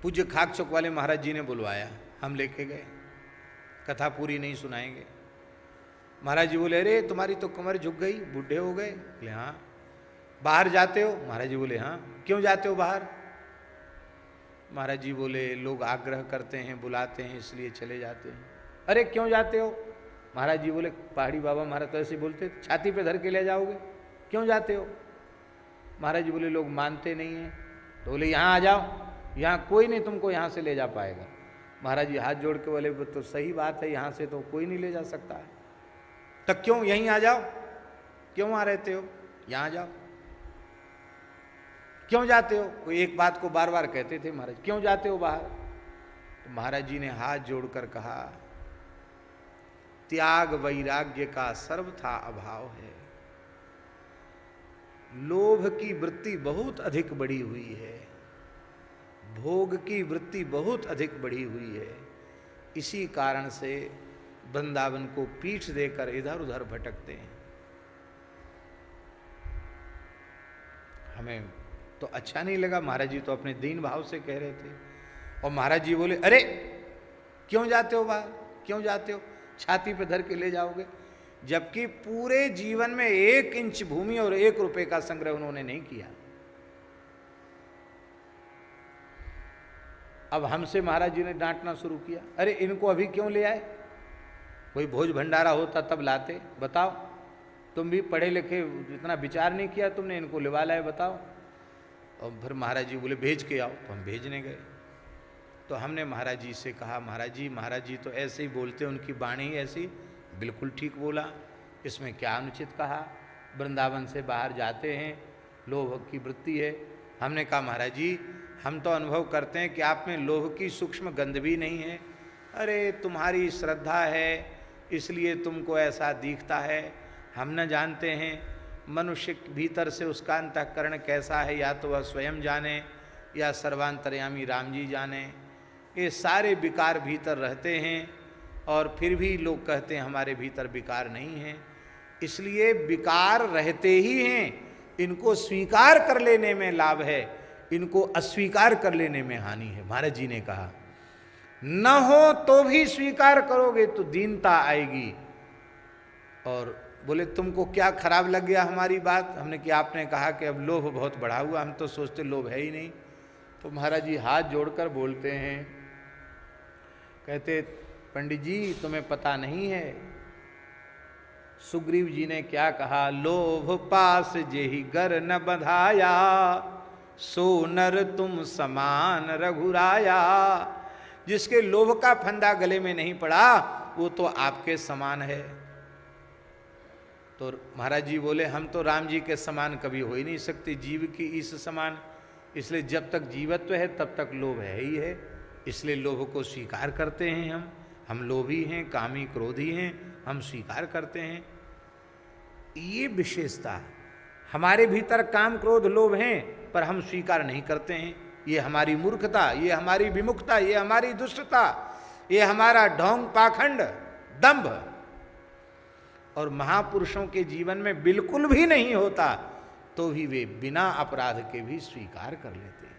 पूज्य खाक चौक वाले महाराज जी ने बुलवाया, हम लेके गए, कथा पूरी नहीं सुनाएंगे। महाराज जी बोले, अरे तुम्हारी तो कमर झुक गई, बूढ़े हो गए। बोले हाँ। बाहर जाते हो? महाराज जी बोले हाँ। क्यों जाते हो बाहर? महाराज जी बोले, लोग आग्रह करते हैं, बुलाते हैं, इसलिए चले जाते हैं। अरे क्यों जाते हो? महाराज जी बोले, पहाड़ी बाबा महाराज तो ऐसे बोलते, छाती पे धर के ले जाओगे, क्यों जाते हो? महाराज जी बोले, लोग मानते नहीं हैं। तो बोले यहाँ आ जाओ, यहाँ कोई नहीं तुमको यहाँ से ले जा पाएगा। महाराज जी हाथ जोड़ के बोले, तो सही बात है, यहाँ से तो कोई नहीं ले जा सकता है। तब क्यों यहीं आ जाओ, क्यों वहाँ रहते हो, यहाँ जाओ। क्यों जाते हो? कोई एक बात को बार बार कहते थे महाराज, क्यों जाते हो बाहर? तो महाराज जी ने हाथ जोड़कर कहा, त्याग वैराग्य का सर्वथा अभाव है। लोभ की वृत्ति बहुत अधिक बढ़ी हुई है, भोग की वृत्ति बहुत अधिक बढ़ी हुई है। इसी कारण से वृंदावन को पीठ देकर इधर उधर भटकते हैं। हमें तो अच्छा नहीं लगा। महाराज जी तो अपने दीन भाव से कह रहे थे, और महाराज जी बोले, अरे क्यों जाते हो बाहर, क्यों जाते हो, छाती पे धर के ले जाओगे। जबकि पूरे जीवन में 1 इंच भूमि और 1 रुपए का संग्रह उन्होंने नहीं किया। अब हमसे महाराज जी ने डांटना शुरू किया, अरे इनको अभी क्यों ले आए, कोई भोज भंडारा होता तब लाते, बताओ। तुम भी पढ़े लिखे, इतना विचार नहीं किया तुमने, इनको लिवा लाए, बताओ। और फिर महाराज जी बोले, भेज के आओ। तो हम भेजने गए। तो हमने महाराज जी से कहा, महाराज जी तो ऐसे ही बोलते, उनकी वाणी ऐसी, बिल्कुल ठीक बोला, इसमें क्या अनुचित कहा। वृंदावन से बाहर जाते हैं, लोभ की वृत्ति है। हमने कहा, महाराज जी हम तो अनुभव करते हैं कि आप में लोभ की सूक्ष्म गंध भी नहीं है। अरे तुम्हारी श्रद्धा है इसलिए तुमको ऐसा दिखता है, हम न जानते हैं मनुष्य भीतर से उसका अंतःकरण कैसा है या तो वह स्वयं जाने या सर्वांतर्यामी राम जी जाने। ये सारे विकार भीतर रहते हैं और फिर भी लोग कहते हैं हमारे भीतर विकार नहीं है। इसलिए विकार रहते ही हैं, इनको स्वीकार कर लेने में लाभ है, इनको अस्वीकार कर लेने में हानि है। महाराज जी ने कहा न हो तो भी स्वीकार करोगे तो दीनता आएगी। और बोले तुमको क्या खराब लग गया हमारी बात? हमने कि आपने कहा कि अब लोभ बहुत बढ़ा हुआ, हम तो सोचते लोभ है ही नहीं। तो महाराज जी हाथ जोड़कर बोलते हैं, कहते पंडित जी तुम्हें पता नहीं है सुग्रीव जी ने क्या कहा, लोभ पास जेहि गर न बंधाया, सो नर तुम समान रघुराया। जिसके लोभ का फंदा गले में नहीं पड़ा वो तो आपके समान है। तो महाराज जी बोले हम तो राम जी के समान कभी हो ही नहीं सकते, जीव की इस समान। इसलिए जब तक जीवत्व है तब तक लोभ है ही है, इसलिए लोभ को स्वीकार करते हैं। हम लोभी हैं, कामी क्रोधी हैं, हम स्वीकार करते हैं। ये विशेषता, हमारे भीतर काम क्रोध लोभ हैं पर हम स्वीकार नहीं करते हैं। ये हमारी मूर्खता, ये हमारी विमुखता, ये हमारी दुष्टता, ये हमारा ढोंग पाखंड दंभ। और महापुरुषों के जीवन में बिल्कुल भी नहीं होता तो भी वे बिना अपराध के भी स्वीकार कर लेते हैं।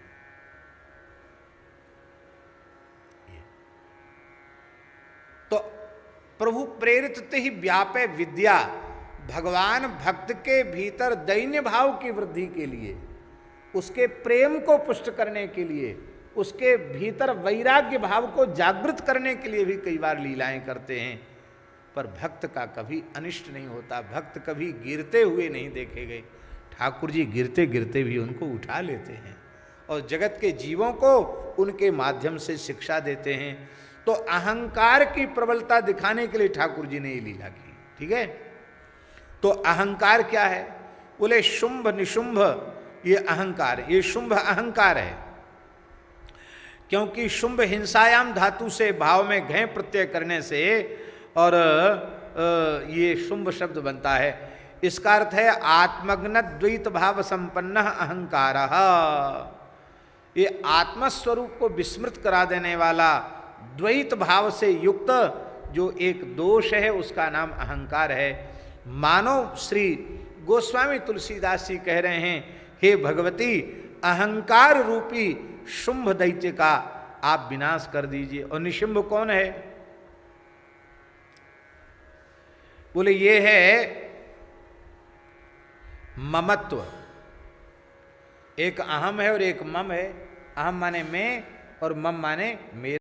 तो प्रभु प्रेरित ते ही व्यापे विद्या, भगवान भक्त के भीतर दैन्य भाव की वृद्धि के लिए, उसके प्रेम को पुष्ट करने के लिए, उसके भीतर वैराग्य भाव को जागृत करने के लिए भी कई बार लीलाएं करते हैं। पर भक्त का कभी अनिष्ट नहीं होता, भक्त कभी गिरते हुए नहीं देखे गए। ठाकुर जी गिरते गिरते भी उनको उठा लेते हैं और जगत के जीवों को उनके माध्यम से शिक्षा देते हैं। तो अहंकार की प्रबलता दिखाने के लिए ठाकुर जी ने ये लीला की। ठीक है, तो अहंकार क्या है? बोले शुंभ निशुंभ, ये अहंकार, ये शुंभ अहंकार है। क्योंकि शुंभ हिंसायाम धातु से भाव में घय प्रत्यय करने से और ये शुंभ शब्द बनता है। इसका अर्थ है आत्मग्न द्वैत भाव संपन्न अहंकार। ये आत्मस्वरूप को विस्मृत करा देने वाला द्वैत भाव से युक्त जो एक दोष है उसका नाम अहंकार है। मानो श्री गोस्वामी तुलसीदास जी कह रहे हैं, हे भगवती अहंकार रूपी शुंभ दैत्य का आप विनाश कर दीजिए। और निशुंभ कौन है? बोले ये है ममत्व। एक अहम है और एक मम है। अहम माने मैं और मम माने मेरा।